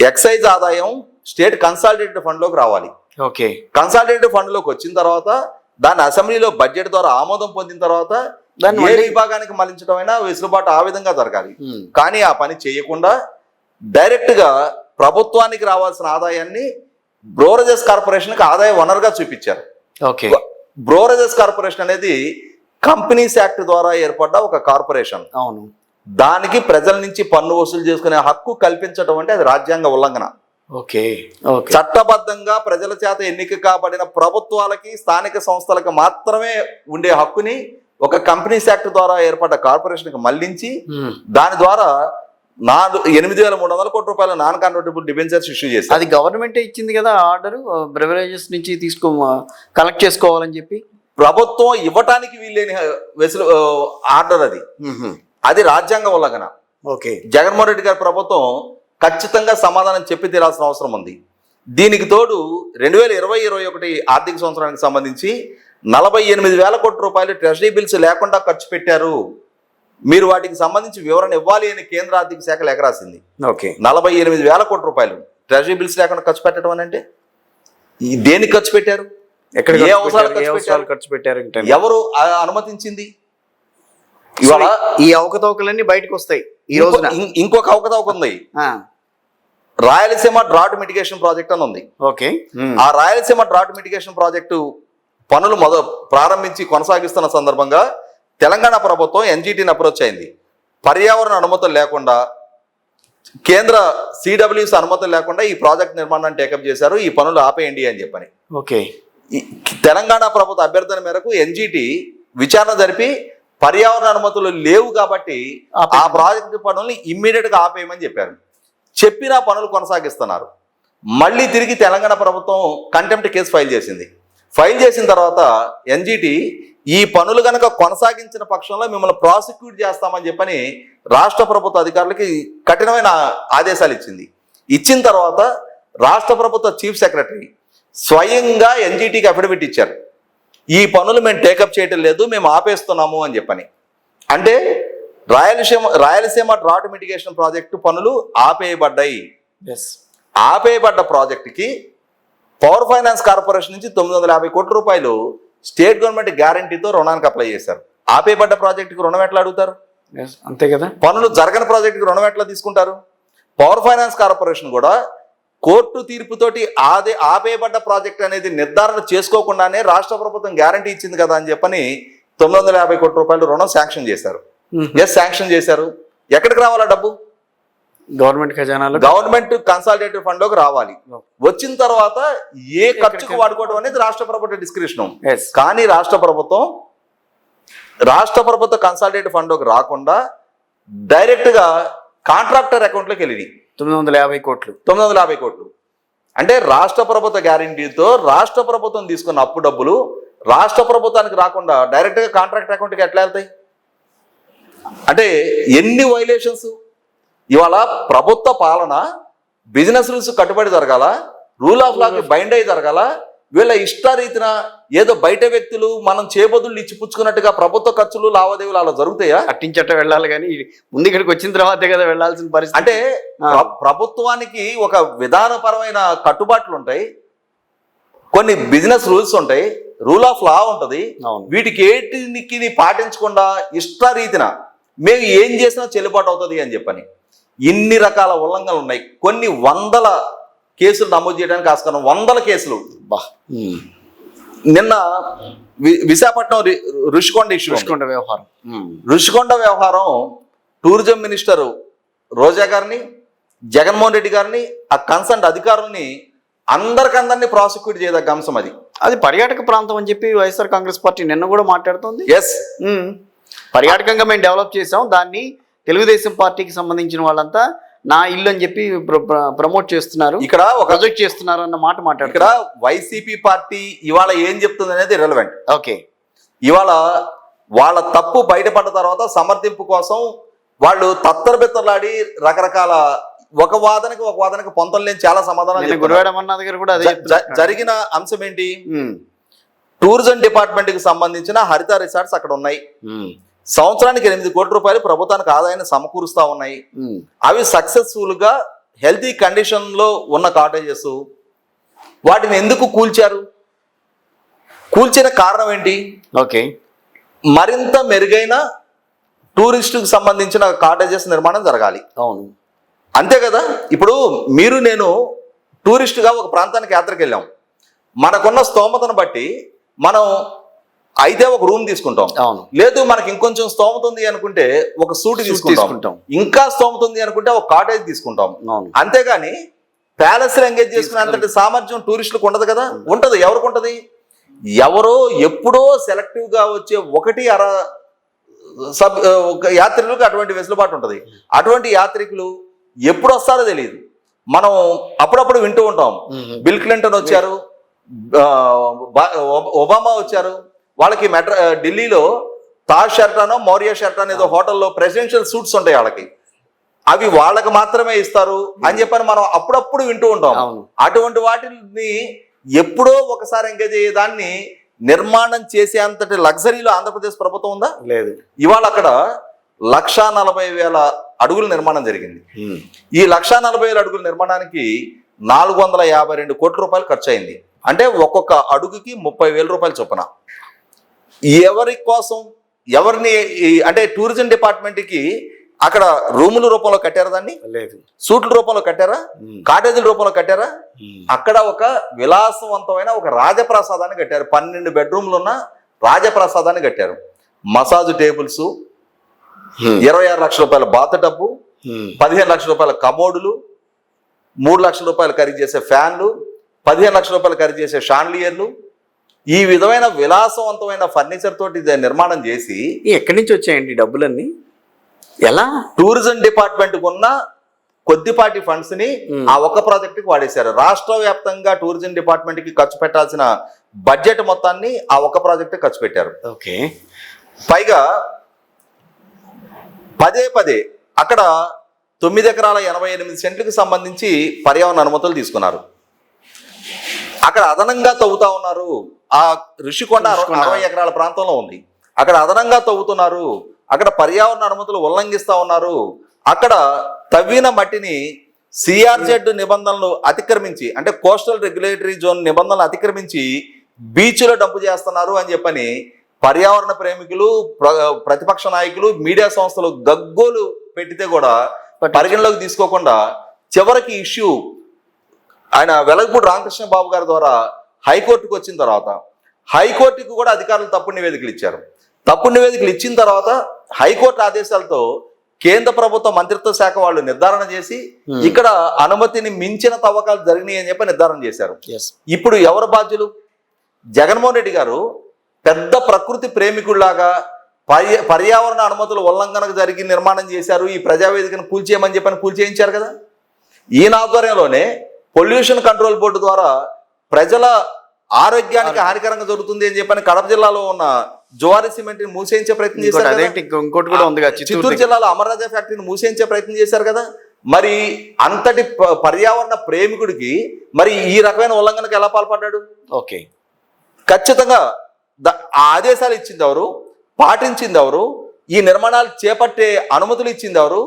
ఎక్సైజ్ ఆదాయం స్టేట్ కన్సాలిడేటెడ్ ఫండ్లోకి రావాలి. ఓకే. కన్సాలిడేటెడ్ ఫండ్లోకి వచ్చిన తర్వాత దాన్ని అసెంబ్లీలో బడ్జెట్ ద్వారా ఆమోదం పొందిన తర్వాత ఏ విభాగానికి మళ్ళించడం అయినా వెసులుబాటు ఆ విధంగా జరగాలి. కానీ ఆ పని చేయకుండా డైరెక్ట్గా ప్రభుత్వానికి రావాల్సిన ఆదాయాన్ని బ్రోరేజెస్ కార్పొరేషన్కి ఆదాయ వనరుగా చూపించారు. ఓకే. బ్రోరేజెస్ కార్పొరేషన్ అనేది కంపెనీస్ యాక్ట్ ద్వారా ఏర్పడ్డ ఒక కార్పొరేషన్. అవును. దానికి ప్రజల నుంచి పన్ను వసూలు చేసుకునే హక్కు కల్పించడం అంటే అది రాజ్యాంగ ఉల్లంఘన. ఓకే. చట్టబద్ధంగా ప్రజల చేత ఎన్నిక కాబడిన ప్రభుత్వాలకి స్థానిక సంస్థలకు మాత్రమే ఉండే హక్కుని ఒక కంపెనీస్ యాక్ట్ ద్వారా ఏర్పడ్డ కార్పొరేషన్కి మళ్లించి దాని ద్వారా 8,300 కోట్ల రూపాయల నాన్ కన్వర్టబుల్ డిబెంచర్స్ ఇష్యూ చేశారు. అది గవర్నమెంటే ఇచ్చింది కదా ఆర్డర్, బ్రెవరేజెస్ నుంచి కలెక్ట్ చేసుకోవాలని చెప్పి. ప్రభుత్వం ఇవ్వటానికి వీల్లేని ఆర్డర్ అది రాజ్యాంగ ఉల్లంఘన. ఓకే. జగన్మోహన్ రెడ్డి గారి ప్రభుత్వం ఖచ్చితంగా సమాధానం చెప్పి తీరాల్సిన అవసరం ఉంది. దీనికి తోడు 2020-21 ఆర్థిక సంవత్సరానికి సంబంధించి 48,000 కోట్ల రూపాయలు ట్రెజరీ బిల్స్ లేకుండా ఖర్చు పెట్టారు. మీరు వాటికి సంబంధించి వివరణ ఇవ్వాలి అని కేంద్ర ఆర్థిక శాఖ లేఖ రాసింది. ఓకే. 48,000 కోట్ల రూపాయలు ట్రెజరీ బిల్స్ లేకుండా ఖర్చు పెట్టడం అని అంటే దేనికి ఖర్చు పెట్టారు? ఎక్కడ ఏ అవసరాలు ఖర్చు పెట్టారు? ఎవరు అనుమతించింది? ఇవాళ ఈ అవకతవకలన్నీ బయటకు వస్తాయి. ఈ రోజున ఇంకొక అవకతవక ఉంది. రాయలసీమ డ్రాట్ మిటిగేషన్ ప్రాజెక్ట్ అని ఉంది. ఓకే. ఆ రాయలసీమ డ్రాట్ మిటిగేషన్ ప్రాజెక్టు పనులు ప్రారంభించి కొనసాగిస్తున్న సందర్భంగా తెలంగాణ ప్రభుత్వం ఎన్జిటిని అప్రోచ్ అయింది. పర్యావరణ అనుమతులు లేకుండా, కేంద్ర సిడబ్ల్యూసి అనుమతులు లేకుండా ఈ ప్రాజెక్ట్ నిర్మాణాన్ని టేకప్ చేశారు. ఈ పనులు ఆపేయండి అని చెప్పని. ఓకే. తెలంగాణ ప్రభుత్వ అభ్యర్థన మేరకు ఎన్జిటి విచారణ జరిపి పర్యావరణ అనుమతులు లేవు కాబట్టి ఆ ప్రాజెక్టు పనుల్ని ఇమ్మీడియట్గా ఆపేయమని చెప్పారు. చెప్పిన పనులు కొనసాగిస్తున్నారు. మళ్ళీ తిరిగి తెలంగాణ ప్రభుత్వం కంటెంప్ట్ కేసు ఫైల్ చేసింది. ఫైల్ చేసిన తర్వాత ఎన్జిటి ఈ పనులు కనుక కొనసాగించిన పక్షంలో మిమ్మల్ని ప్రాసిక్యూట్ చేస్తామని చెప్పని రాష్ట్ర ప్రభుత్వ అధికారులకి కఠినమైన ఆదేశాలు ఇచ్చింది. ఇచ్చిన తర్వాత రాష్ట్ర ప్రభుత్వ చీఫ్ సెక్రటరీ స్వయంగా ఎన్జిటికి అఫిడవిట్ ఇచ్చారు. ఈ పనులు మేము టేకప్ చేయటం లేదు, మేము ఆపేస్తున్నాము అని చెప్పని. అంటే రాయలసీమ డ్రాట్ మిటిగేషన్ ప్రాజెక్టు పనులు ఆపేయబడ్డాయి. ఆపేయబడ్డ ప్రాజెక్టుకి పవర్ ఫైనాన్స్ కార్పొరేషన్ నుంచి 950 కోట్ల రూపాయలు స్టేట్ గవర్నమెంట్ గ్యారంటీతో రుణానికి అప్లై చేశారు. ఆపేయబడ్డ ప్రాజెక్టుకి రుణం ఎట్లా అడుగుతారు? అంతే కదా. పనులు జరగని ప్రాజెక్టుకి రుణం ఎట్లా తీసుకుంటారు? పవర్ ఫైనాన్స్ కార్పొరేషన్ కూడా కోర్టు తీర్పుతోటి ఆపేయబడ్డ ప్రాజెక్ట్ అనేది నిర్ధారణ చేసుకోకుండానే రాష్ట్ర ప్రభుత్వం గ్యారంటీ ఇచ్చింది కదా అని చెప్పని 950 కోట్ల రూపాయలు రుణం శాంక్షన్ చేశారు. శాంక్షన్ చేశారు. ఎక్కడికి రావాలా డబ్బు? గవర్నమెంట్ ఖజానాలో, గవర్నమెంట్ కన్సాలిడేటెడ్ ఫండ్ లోకి రావాలి. వచ్చిన తర్వాత ఏ ఖర్చుకు వాడుకోవడం అనేది రాష్ట్ర ప్రభుత్వ డిస్క్రిప్షన్. కానీ రాష్ట్ర ప్రభుత్వ కన్సాలిడేటెడ్ ఫండ్ లోకి రాకుండా డైరెక్ట్ గా కాంట్రాక్టర్ అకౌంట్ లోకి వెళ్ళింది 950 కోట్లు. అంటే రాష్ట్ర ప్రభుత్వ గ్యారంటీతో రాష్ట్ర ప్రభుత్వం తీసుకున్న అప్పు డబ్బులు రాష్ట్ర ప్రభుత్వానికి రాకుండా డైరెక్ట్ గా కాంట్రాక్టర్ అకౌంట్కి ఎట్లా వెళ్తాయి? అంటే ఎన్ని వైలేషన్స్! ఇవాళ ప్రభుత్వ పాలన బిజినెస్ రూల్స్ కట్టుబడి జరగాల, రూల్ ఆఫ్ లాకి బైండ్ అయి జరగాల. వీళ్ళ ఇష్టారీతిన ఏదో బయట వ్యక్తులు మనం చేబదులు ఇచ్చిపుచ్చుకున్నట్టుగా ప్రభుత్వ ఖర్చులు లావాదేవీలు అలా జరుగుతాయా? అట్టించట్ట వెళ్ళాలి కానీ ముందు ఇక్కడికి వచ్చిన తర్వాతే కదా వెళ్ళాల్సిన పరిస్థితి. అంటే ప్రభుత్వానికి ఒక విధానపరమైన కట్టుబాట్లు ఉంటాయి, కొన్ని బిజినెస్ రూల్స్ ఉంటాయి, రూల్ ఆఫ్ లా ఉంటుంది. వీటికి ఏటికి పాటించకుండా ఇష్టారీతిన మేము ఏం చేసినా చెల్లుబాటు అవుతుంది అని చెప్పని ఇన్ని రకాల ఉల్లంఘనలు ఉన్నాయి. కొన్ని వందల కేసులు నమోదు చేయడానికి ఆస్కారం, వందల కేసులు. బా నిన్న విశాఖపట్నం రుషికొండ ఇష్యూ, వ్యవహారం, రుషికొండ వ్యవహారం టూరిజం మినిస్టర్ రోజా గారిని, జగన్మోహన్ రెడ్డి గారిని, ఆ కన్సర్న్ అధికారుల్ని అందరినీ ప్రాసిక్యూట్ చేయదగ్గ అంశం అది. అది పర్యాటక ప్రాంతం అని చెప్పి వైఎస్ఆర్ కాంగ్రెస్ పార్టీ నిన్న కూడా మాట్లాడుతుంది. ఎస్, పర్యాటకంగా మేము డెవలప్ చేసాం, దాన్ని తెలుగుదేశం పార్టీకి సంబంధించిన వాళ్ళంతా నా ఇల్లు అని చెప్పి ప్రమోట్ చేస్తున్నారు, ఇక్కడ ఒక ప్రొజెక్ట్ చేస్తున్నారు అన్న మాట మాట్లాడు. ఇక్కడ వైసీపీ పార్టీ ఇవాళ ఏం చెప్తుంది అనేది రిలవెంట్. ఓకే, ఇవాళ వాళ్ళ తప్పు బయటపడ్డ తర్వాత సమర్థింపు కోసం వాళ్ళు తత్తరబిత్తలాడి రకరకాల ఒక వాదనకి పొంతం లేని చాలా సమాధానాలు. గురువాడమన్న దగ్గర కూడా అదే జరిగిన అంశం ఏంటి, టూరిజం డిపార్ట్మెంట్ కి సంబంధించిన హరిత రిసార్ట్స్ అక్కడ ఉన్నాయి. సంవత్సరానికి 8 కోట్ల రూపాయలు ప్రభుత్వానికి ఆదాయాన్ని సమకూరుస్తా ఉన్నాయి. అవి సక్సెస్ఫుల్ గా హెల్తీ కండిషన్ లో ఉన్న కాటేజెస్. వాటిని ఎందుకు కూల్చారు? కూల్చిన కారణం ఏంటి? ఓకే, మరింత మెరుగైన టూరిస్టుకు సంబంధించిన కాటేజెస్ నిర్మాణం జరగాలి. అవును, అంతే కదా. ఇప్పుడు మీరు నేను టూరిస్టుగా ఒక ప్రాంతానికి యాత్రకు వెళ్ళాం, మనకున్న స్తోమతను బట్టి మనం అయితే ఒక రూమ్ తీసుకుంటాం. అవును, లేదు మనకి ఇంకొంచెం స్తోమత ఉంది అనుకుంటే ఒక సూట్ తీసుకుంటాం, ఇంకా స్తోమత ఉంది అనుకుంటే ఒక కాటేజ్ తీసుకుంటాం. అంతేగాని ప్యాలెస్ లో ఎంగేజ్ చేసుకునేంతటి సామర్థ్యం టూరిస్టులకు ఉండదు కదా. ఉంటది, ఎవరికి ఉంటది? ఎవరో ఎప్పుడో సెలెక్టివ్ గా వచ్చే ఒకటి అర యాత్రికులకు అటువంటి వెసులుబాటు ఉంటది. అటువంటి యాత్రికులు ఎప్పుడు వస్తారో తెలియదు. మనం అప్పుడప్పుడు వింటూ ఉంటాం, బిల్ క్లింటన్ వచ్చారు, ఒబామా వచ్చారు, వాళ్ళకి ఢిల్లీలో తాజ్ షెర్టానో మౌర్య షెర్టాన్ ఏదో హోటల్లో ప్రెసిడెన్షియల్ సూట్స్ ఉంటాయి వాళ్ళకి, అవి వాళ్ళకి మాత్రమే ఇస్తారు అని చెప్పని మనం అప్పుడప్పుడు వింటూ ఉంటాం. అటువంటి వాటిని ఎప్పుడో ఒకసారి ఎంగేజ్ అయ్యేదాన్ని నిర్మాణం చేసే అంతటి లగ్జరీలో ఆంధ్రప్రదేశ్ ప్రభుత్వం ఉందా? లేదు. ఇవాళ అక్కడ 1,40,000 అడుగుల నిర్మాణం జరిగింది. ఈ 1,40,000 అడుగుల నిర్మాణానికి 452 కోట్ల రూపాయలు ఖర్చు అయింది. అంటే ఒక్కొక్క అడుగుకి 30,000 రూపాయలు చొప్పున. ఎవరి కోసం, ఎవరిని అంటే టూరిజం డిపార్ట్మెంట్కి అక్కడ రూముల రూపంలో కట్టారా? దాన్ని లేదు. సూట్ల రూపంలో కట్టారా? కాటేజీల రూపంలో కట్టారా? అక్కడ ఒక విలాసవంతమైన ఒక రాజప్రసాదాన్ని కట్టారు. 12 బెడ్రూమ్లు ఉన్న రాజప్రసాదాన్ని కట్టారు. మసాజ్ టేబుల్స్, 26 లక్షల రూపాయల బాత్ టబ్బు, 15 లక్షల రూపాయల కమోడులు, 3 లక్షల రూపాయలు ఖరీదు చేసే ఫ్యాన్లు, 15 లక్షల రూపాయలు ఖరీదు చేసే షాన్లియర్లు, ఈ విధమైన విలాసవంతమైన ఫర్నిచర్ తోటి నిర్మాణం చేసి ఎక్కడి నుంచి వచ్చాయండి డబ్బులన్నీ? ఎలా? టూరిజం డిపార్ట్మెంట్ ఉన్న కొద్దిపాటి ఫండ్స్ ని ఆ ఒక్క ప్రాజెక్ట్ కి వాడేశారు. రాష్ట్ర వ్యాప్తంగా టూరిజం డిపార్ట్మెంట్ కి ఖర్చు పెట్టాల్సిన బడ్జెట్ మొత్తాన్ని ఆ ఒక్క ప్రాజెక్ట్ ఖర్చు పెట్టారు. ఓకే, పైగా పదే అక్కడ 9 ఎకరాల 88 సెంట్లకు సంబంధించి పర్యావరణ అనుమతులు తీసుకున్నారు. అక్కడ అదనంగా తవ్వుతా ఉన్నారు. ఆ ఋషికొండ 60 ఎకరాల ప్రాంతంలో ఉంది. అక్కడ అదనంగా తవ్వుతున్నారు. అక్కడ పర్యావరణ అనుమతులు ఉల్లంఘిస్తా ఉన్నారు. అక్కడ తవ్విన మట్టిని సిఆర్జెడ్ నిబంధనలు అతిక్రమించి, అంటే కోస్టల్ రెగ్యులేటరీ జోన్ నిబంధనలు అతిక్రమించి బీచ్లో డంపు చేస్తున్నారు అని చెప్పని పర్యావరణ ప్రేమికులు, ప్రతిపక్ష నాయకులు, మీడియా సంస్థలు గగ్గోలు పెట్టితే కూడా పరిగణలోకి తీసుకోకుండా చివరికి ఇష్యూ ఆయన వెలగపూడి రామకృష్ణ బాబు గారి ద్వారా హైకోర్టుకు వచ్చిన తర్వాత హైకోర్టుకు కూడా అధికారులు తప్పుడు నివేదికలు ఇచ్చారు. తప్పుడు నివేదికలు ఇచ్చిన తర్వాత హైకోర్టు ఆదేశాలతో కేంద్ర ప్రభుత్వ మంత్రిత్వ శాఖ వాళ్ళు నిర్ధారణ చేసి ఇక్కడ అనుమతిని మించిన తవ్వకాలు జరిగినాయి అని చెప్పి నిర్ధారణ చేశారు. ఇప్పుడు ఎవరు బాధ్యులు? జగన్మోహన్ రెడ్డి గారు పెద్ద ప్రకృతి ప్రేమికుల్లాగా పర్యావరణ అనుమతుల ఉల్లంఘనకు జరిగి నిర్మాణం చేశారు, ఈ ప్రజావేదికను కూల్చేయమని చెప్పని కూల్చేయించారు కదా. ఈయన ఆధ్వర్యంలోనే పొల్యూషన్ కంట్రోల్ బోర్డు ద్వారా ప్రజల ఆరోగ్యానికి హానికరంగా జరుగుతుంది అని చెప్పని కడప జిల్లాలో ఉన్న జువారి సిమెంట్ ని మూసేయించే ప్రయత్నం చేశారు. ఇంకోటి కూడా ఉంది, చిత్తూరు జిల్లాలో అమర్రాజా ఫ్యాక్టరీని మూసేయించే ప్రయత్నం చేశారు కదా. మరి అంతటి పర్యావరణ ప్రేమికుడికి మరి ఈ రకమైన ఉల్లంఘనకు ఎలా పాల్పడ్డాడు? ఓకే, ఖచ్చితంగా ఆదేశాలు ఇచ్చింది ఎవరు? పాటించింది ఎవరు? ఈ నిర్మాణాలు చేపట్టే అనుమతులు ఇచ్చింది ఎవరు?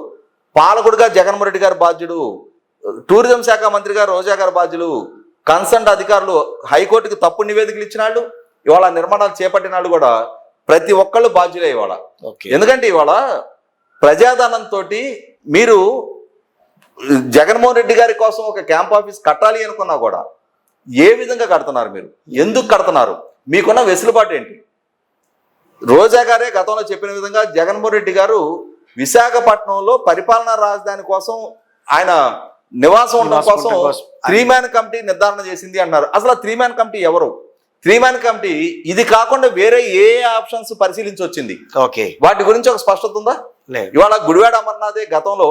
పాలకుడుగా జగన్మోహన్ రెడ్డి గారు బాధ్యుడు, టూరిజం శాఖ మంత్రి గారు రోజా గారు బాధ్యులు, కన్సర్న్ అధికారులు హైకోర్టుకి తప్పుడు నివేదికలు ఇచ్చిన వాళ్ళు, ఇవాళ నిర్మాణాలు చేపట్టిన వాళ్ళు కూడా ప్రతి ఒక్కళ్ళు బాధ్యులే ఇవాళ. ఎందుకంటే ఇవాళ ప్రజాధనంతో మీరు జగన్మోహన్ రెడ్డి గారి కోసం ఒక క్యాంప్ ఆఫీస్ కట్టాలి అనుకున్నా కూడా ఏ విధంగా కడుతున్నారు మీరు? ఎందుకు కడుతున్నారు? మీకున్న వెసులుబాటు ఏంటి? రోజా గారే గతంలో చెప్పిన విధంగా జగన్మోహన్ రెడ్డి గారు విశాఖపట్నంలో పరిపాలనా రాజధాని కోసం ఆయన నివాసం ఉండడం కోసం 3-man కమిటీ నిర్ధారణ చేసింది అన్నారు. అసలు ఆ 3-man కమిటీ ఎవరు? 3-man కమిటీ ఇది కాకుండా వేరే ఏ ఆప్షన్స్ పరిశీలించి వచ్చింది? ఓకే, వాటి గురించి ఒక స్పష్టత ఉందా? లేదు. ఇవాళ గుడివాడ అమర్నాథే గతంలో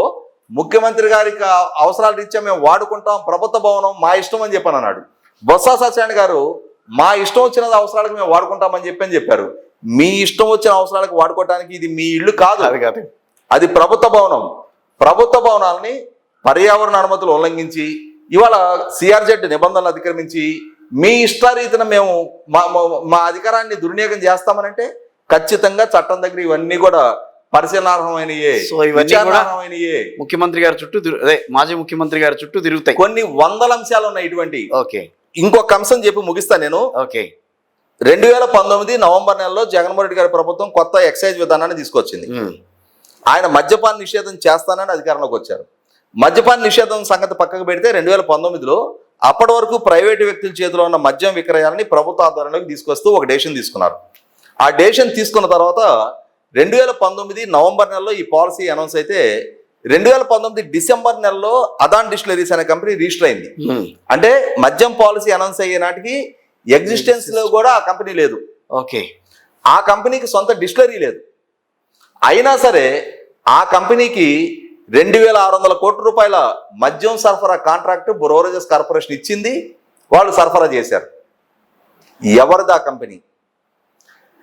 ముఖ్యమంత్రి గారికి అవసరాల రీత్యా మేము వాడుకుంటాం, ప్రభుత్వ భవనం మా ఇష్టం అని చెప్పని అన్నాడు. బొత్స సత్యనారాయణ గారు మా ఇష్టం వచ్చిన అవసరాలకు మేము వాడుకుంటామని చెప్పారు. మీ ఇష్టం వచ్చిన అవసరాలకు వాడుకోవడానికి ఇది మీ ఇల్లు కాదు, అది ప్రభుత్వ భవనం. ప్రభుత్వ భవనాలని పర్యావరణ అనుమతులు ఉల్లంఘించి ఇవాళ సిఆర్జెడ్ నిబంధనలు అతిక్రమించి మీ ఇష్టారీతిన మేము మా అధికారాన్ని దుర్వినియోగం చేస్తామనంటే ఖచ్చితంగా చట్టం దగ్గర ఇవన్నీ కూడా పరిశీలనార్హమైనయే, విచారణార్హమైనయే. ముఖ్యమంత్రి గారి చుట్టూ మాజీ ముఖ్యమంత్రి గారి చుట్టూ తిరుగుతాయి. కొన్ని వందల అంశాలు ఉన్నాయి ఇటువంటి. ఓకే, ఇంకొక అంశం చెప్పి ముగిస్తా నేను. ఓకే, 2019 నవంబర్ నెలలో జగన్మోహన్ రెడ్డి గారి ప్రభుత్వం కొత్త ఎక్సైజ్ విధానాన్ని తీసుకొచ్చింది. ఆయన మద్యపాన నిషేధం చేస్తానని అధికారంలోకి వచ్చారు. మద్యపాన నిషేధం సంగతి పక్కకు పెడితే 2019లో అప్పటి వరకు ప్రైవేటు వ్యక్తుల చేతిలో ఉన్న మద్యం విక్రయాలని ప్రభుత్వ ఆధ్వర్యంలోకి తీసుకొస్తూ ఒక డెసిషన్ తీసుకున్నారు. ఆ డెసిషన్ తీసుకున్న తర్వాత 2019 నవంబర్ నెలలో ఈ పాలసీ అనౌన్స్ అయితే 2019 డిసెంబర్ నెలలో అదాన్ డిస్టిలరీస్ అనే కంపెనీ రిజిస్టర్ అయింది. అంటే మద్యం పాలసీ అనౌన్స్ అయ్యే నాటికి ఎగ్జిస్టెన్స్ లో కూడా ఆ కంపెనీ లేదు. ఓకే, ఆ కంపెనీకి సొంత డిస్టిలరీ లేదు. అయినా సరే ఆ కంపెనీకి 2600 కోట్ల రూపాయల మద్యం సరఫరా కాంట్రాక్ట్ బ్రోవరేజెస్ కార్పొరేషన్ ఇచ్చింది. వాళ్ళు సరఫరా చేశారు. ఎవరిది ఆ కంపెనీ?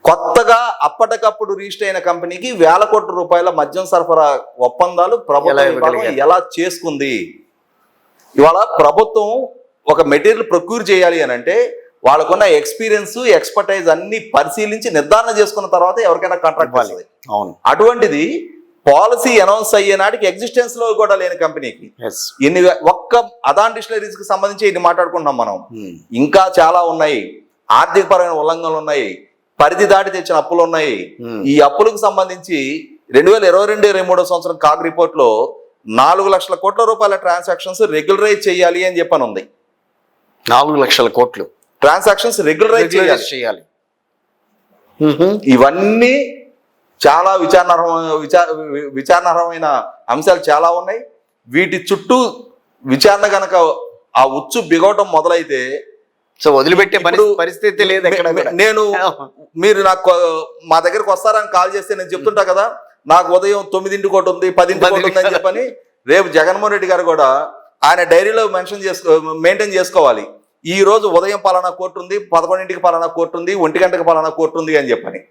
కొత్తగా అప్పటికప్పుడు రిజిస్టర్ అయిన కంపెనీకి 1000 కోట్ల రూపాయల మద్యం సరఫరా ఒప్పందాలు ప్రభుత్వం ఎలా చేసుకుంది? ఇవాళ ప్రభుత్వం ఒక మెటీరియల్ ప్రొక్యూర్ చేయాలి అని అంటే వాళ్ళకున్న ఎక్స్పీరియన్స్, ఎక్స్పర్టైజ్ అన్ని పరిశీలించి నిర్ధారణ చేసుకున్న తర్వాత ఎవరికైనా కాంట్రాక్ట్ వస్తుంది. అవును, అటువంటిది పాలసీ అనౌన్స్ అయ్యే నాటికి ఎగ్జిస్టెన్స్ లో కూడా లేని కంపెనీకి ఒక్క అదాన్ డిస్టిలరీస్ కి సంబంధించి ఇన్ని మాట్లాడుకుంటున్నాం మనం. ఇంకా చాలా ఉన్నాయి. ఆర్థిక పరమైన ఉల్లంఘనలు ఉన్నాయి, పరిధి దాటి తెచ్చిన అప్పులు ఉన్నాయి. ఈ అప్పులకు సంబంధించి 2022-23 సంవత్సరం కాగ్ రిపోర్ట్ లో 4 లక్షల కోట్ల రూపాయల ట్రాన్సాక్షన్స్ రెగ్యులరైజ్ చేయాలి అని చెప్పని ఉంది. 4 లక్షల కోట్లు ట్రాన్సాక్షన్స్ రెగ్యులరైజ్ చేయాలి. ఇవన్నీ చాలా విచారణార్హమైన అంశాలు చాలా ఉన్నాయి. వీటి చుట్టూ విచారణ గనక ఆ ఉచ్చు బిగవటం మొదలైతే వదిలిపెట్టే పరిస్థితి లేదు. నేను మీరు నాకు మా దగ్గరకు వస్తారని కాల్ చేస్తే నేను చెప్తుంటా కదా, నాకు ఉదయం 9 కోటి ఉంది, 10 కోటి ఉంది అని చెప్పని. రేపు జగన్మోహన్ రెడ్డి గారు కూడా ఆయన డైరీలో మెయింటైన్ చేసుకోవాలి. ఈ రోజు ఉదయం పలానా కోర్టు ఉంది, 11ంటికి పలానా కోర్టు ఉంది, 1 గంటకి పలానా కోర్టు ఉంది అని చెప్పని.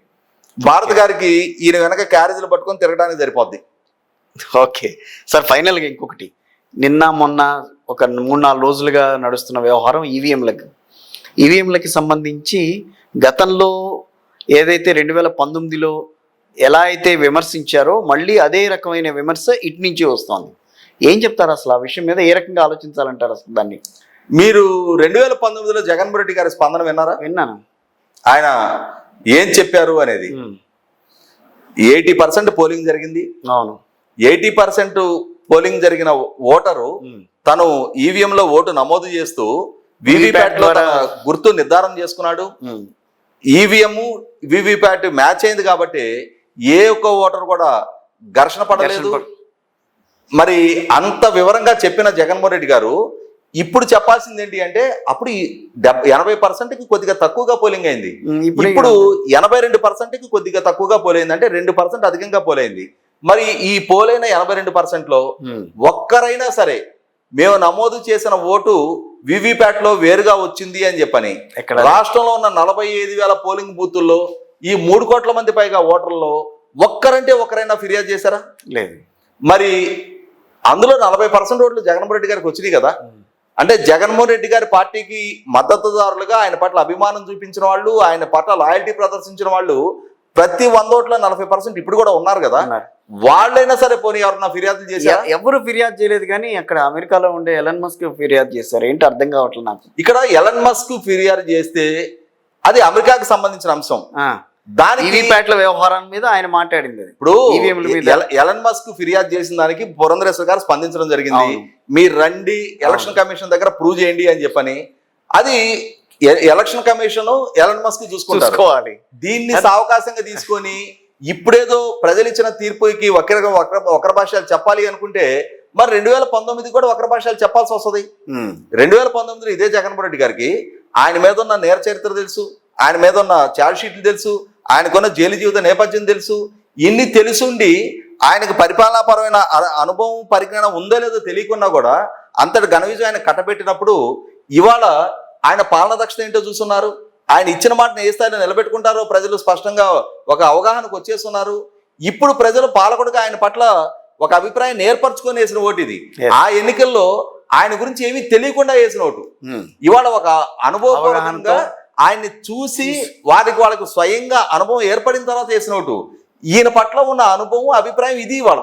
భారత్ గారికి ఈయన వెనక క్యారేజీలు పట్టుకొని తిరగడానికి సరిపోద్ది. ఓకే సార్, ఫైనల్గా ఇంకొకటి, నిన్న మొన్న ఒక 3-4 రోజులుగా నడుస్తున్న వ్యవహారం ఈవీఎంలకి సంబంధించి గతంలో ఏదైతే 2019లో ఎలా అయితే విమర్శించారో మళ్ళీ అదే రకమైన విమర్శ ఇటు నుంచి వస్తుంది. ఏం చెప్తారు అసలు ఆ విషయం మీద? ఏ రకంగా ఆలోచించాలంటారు అసలు దాన్ని? మీరు 2019లో జగన్మోహన్ రెడ్డి గారి స్పందన విన్నారా? విన్నాను. ఆయన ఏం చెప్పారు అనేది. 80% పోలింగ్ జరిగింది. అవును, 80% పోలింగ్ జరిగిన ఓటరు తను ఈవీఎంలో ఓటు నమోదు చేస్తూ వీవీప్యాట్ లో గుర్తు నిర్ధారణ చేసుకున్నాడు. ఈవీఎం వీవీప్యాట్ మ్యాచ్ అయింది కాబట్టి ఏ ఒక్క ఓటర్ కూడా ఘర్షణ పడలేదు. మరి అంత వివరంగా చెప్పిన జగన్మోహన్ రెడ్డి గారు ఇప్పుడు చెప్పాల్సింది ఏంటి అంటే, అప్పుడు 80%కి కొద్దిగా తక్కువగా పోలింగ్ అయింది, ఇప్పుడు 82%కి కొద్దిగా తక్కువగా పోలైంది. అంటే 2% అధికంగా పోలైంది. మరి ఈ పోలైన 82%లో ఒక్కరైనా సరే మేము నమోదు చేసిన ఓటు వీవీప్యాట్ లో వేరుగా వచ్చింది అని చెప్పని రాష్ట్రంలో ఉన్న 45,000 పోలింగ్ బూతుల్లో ఈ 3 కోట్ల మంది పైగా ఓటర్లో ఒక్కరంటే ఒకరైనా ఫిర్యాదు చేశారా? లేదు. మరి అందులో 40% ఓట్లు జగన్మోహన్ రెడ్డి గారికి వచ్చినాయి కదా. అంటే జగన్మోహన్ రెడ్డి గారి పార్టీకి మద్దతుదారులుగా, ఆయన పట్ల అభిమానం చూపించిన వాళ్ళు, ఆయన పట్ల లాయల్టీ ప్రదర్శించిన వాళ్ళు ప్రతి 100 ఓట్ల 40% ఇప్పుడు కూడా ఉన్నారు కదా. వాళ్ళైనా సరే పోనీ ఎవరన్నా ఫిర్యాదులు చేశారు? ఎవరు ఫిర్యాదు చేయలేదు, కానీ అక్కడ అమెరికాలో ఉండే ఎలన్ మస్క్ ఫిర్యాదు చేశారు. ఏంటి అర్థం కావట్లేదు నాకు. ఇక్కడ ఎలన్ మస్క్ ఫిర్యాదు చేస్తే అది అమెరికాకి సంబంధించిన అంశం. దానికి వీవీప్యాట్ల వ్యవహారం మీద ఆయన మాట్లాడింది అది. ఇప్పుడు ఈవీఎంల మీద. ఎలన్ మస్క్ ఫిర్యాదు చేసిన దానికి పురంధరేశ్వర్ గారు స్పందించడం జరిగింది. అవును. మీరు రండి ఎలక్షన్ కమిషన్ దగ్గర ప్రూవ్ చేయండి అని చెప్పని. అది ఎలక్షన్ కమిషన్ ఎలన్ మస్క్ చూసుకుంటారు. చూసుకోవాలి. దీన్ని సావకాశంగా తీసుకొని ఇప్పుడేదో ప్రజలు ఇచ్చిన తీర్పుకి వక్ర భాషలు చెప్పాలి అనుకుంటే మరి 2019 కూడా వక్ర భాషలు చెప్పాల్సి వస్తుంది. 2019 ఇదే జగన్మోహన్ రెడ్డి గారికి ఆయన మీద ఉన్న నేర చరిత్ర తెలుసు, ఆయన మీద ఉన్న ఛార్జ్ షీట్లు తెలుసు, ఆయనకున్న జైలు జీవిత నేపథ్యం తెలుసు. ఇన్ని తెలుసుండి ఆయనకు పరిపాలనాపరమైన అనుభవం పరిజ్ఞానం ఉందో లేదో తెలియకున్నా కూడా అంతటి ఘన విజయం ఆయన కట్టబెట్టినప్పుడు ఇవాళ ఆయన పాలన దక్షత ఏంటో చూస్తున్నారు. ఆయన ఇచ్చిన మాటను ఏ స్థాయిలో నిలబెట్టుకుంటారో ప్రజలు స్పష్టంగా ఒక అవగాహనకు వచ్చేస్తున్నారు. ఇప్పుడు ప్రజలు పాలకుడిగా ఆయన పట్ల ఒక అభిప్రాయాన్ని ఏర్పరచుకొని వేసిన ఓటు ఇది. ఆ ఎన్నికల్లో ఆయన గురించి ఏమీ తెలియకుండా వేసిన ఓటు. ఇవాళ ఒక అనుభవపూర్వకంగా ఆయన్ని చూసి వాళ్ళకు స్వయంగా అనుభవం ఏర్పడిన తర్వాత వేసిన ఓటు. ఈయన పట్ల ఉన్న అనుభవం అభిప్రాయం ఇది ఇవాళ.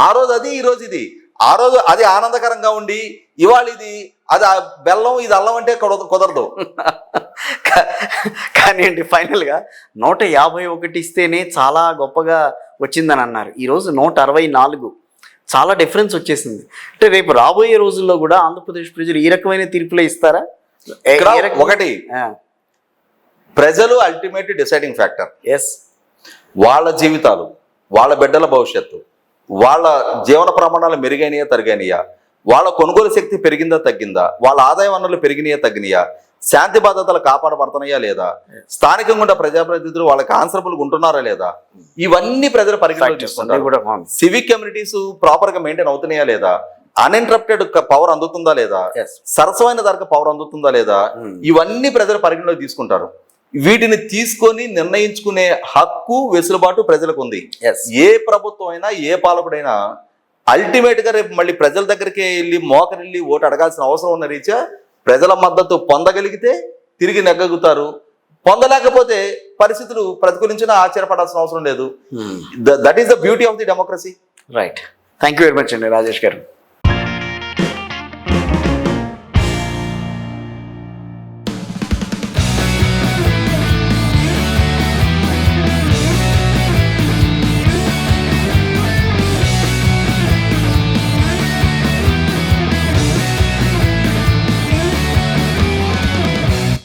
ఆ రోజు అది, ఈ రోజు ఇది. ఆ రోజు అది ఆనందకరంగా ఉండి ఇవాళ ఇది అది బెల్లం ఇది అల్లం అంటే కుదరదు. కానీ అండి ఫైనల్గా 151 ఇస్తేనే చాలా గొప్పగా వచ్చిందని అన్నారు. ఈరోజు 164 చాలా డిఫరెన్స్ వచ్చేసింది. అంటే రేపు రాబోయే రోజుల్లో కూడా ఆంధ్రప్రదేశ్ ప్రజలు ఈ రకమైన తీర్పులే ఇస్తారా? ఒకటి, ప్రజలు అల్టిమేట్ డిసైడింగ్ ఫ్యాక్టర్. ఎస్, వాళ్ళ జీవితాలు, వాళ్ళ బిడ్డల భవిష్యత్తు, వాళ్ళ జీవన ప్రమాణాలు మెరుగైనయా తరిగైనయా, వాళ్ళ కొనుగోలు శక్తి పెరిగిందా తగ్గిందా, వాళ్ళ ఆదాయ వనరులు పెరిగినాయా తగ్గినాయా, శాంతి భద్రతలు కాపాడబడుతున్నాయా లేదా, స్థానికంగా ఉన్న ప్రజాప్రతినిధులు వాళ్ళకి ఆన్సరబుల్ ఉంటున్నారా లేదా, ఇవన్నీ ప్రజల పరిగణలోకి తీసుకుంటారు. సివిక్ కమ్యూనిటీస్ ప్రాపర్ గా మెయింటైన్ అవుతున్నాయా లేదా, అన్ఇంటరప్టెడ్ పవర్ అందుతుందా లేదా, సరసమైన ధరకు పవర్ అందుతుందా లేదా, ఇవన్నీ ప్రజల పరిగణలోకి తీసుకుంటారు. వీటిని తీసుకొని నిర్ణయించుకునే హక్కు వెసులుబాటు ప్రజలకు ఉంది. ఏ ప్రభుత్వం అయినా ఏ పాలకుడైనా అల్టిమేట్ గా రేపు మళ్ళీ ప్రజల దగ్గరికి వెళ్ళి మోకరిల్లి ఓటు అడగాల్సిన అవసరం ఉన్న రీత్యా ప్రజల మద్దతు పొందగలిగితే తిరిగి నెగ్గగుతారు. పొందలేకపోతే పరిస్థితులు ప్రతికూలించినా ఆశ్చర్యపడాల్సిన అవసరం లేదు. That is the beauty of the democracy. Right. Thank you very much అండి రాజేష్ గారు.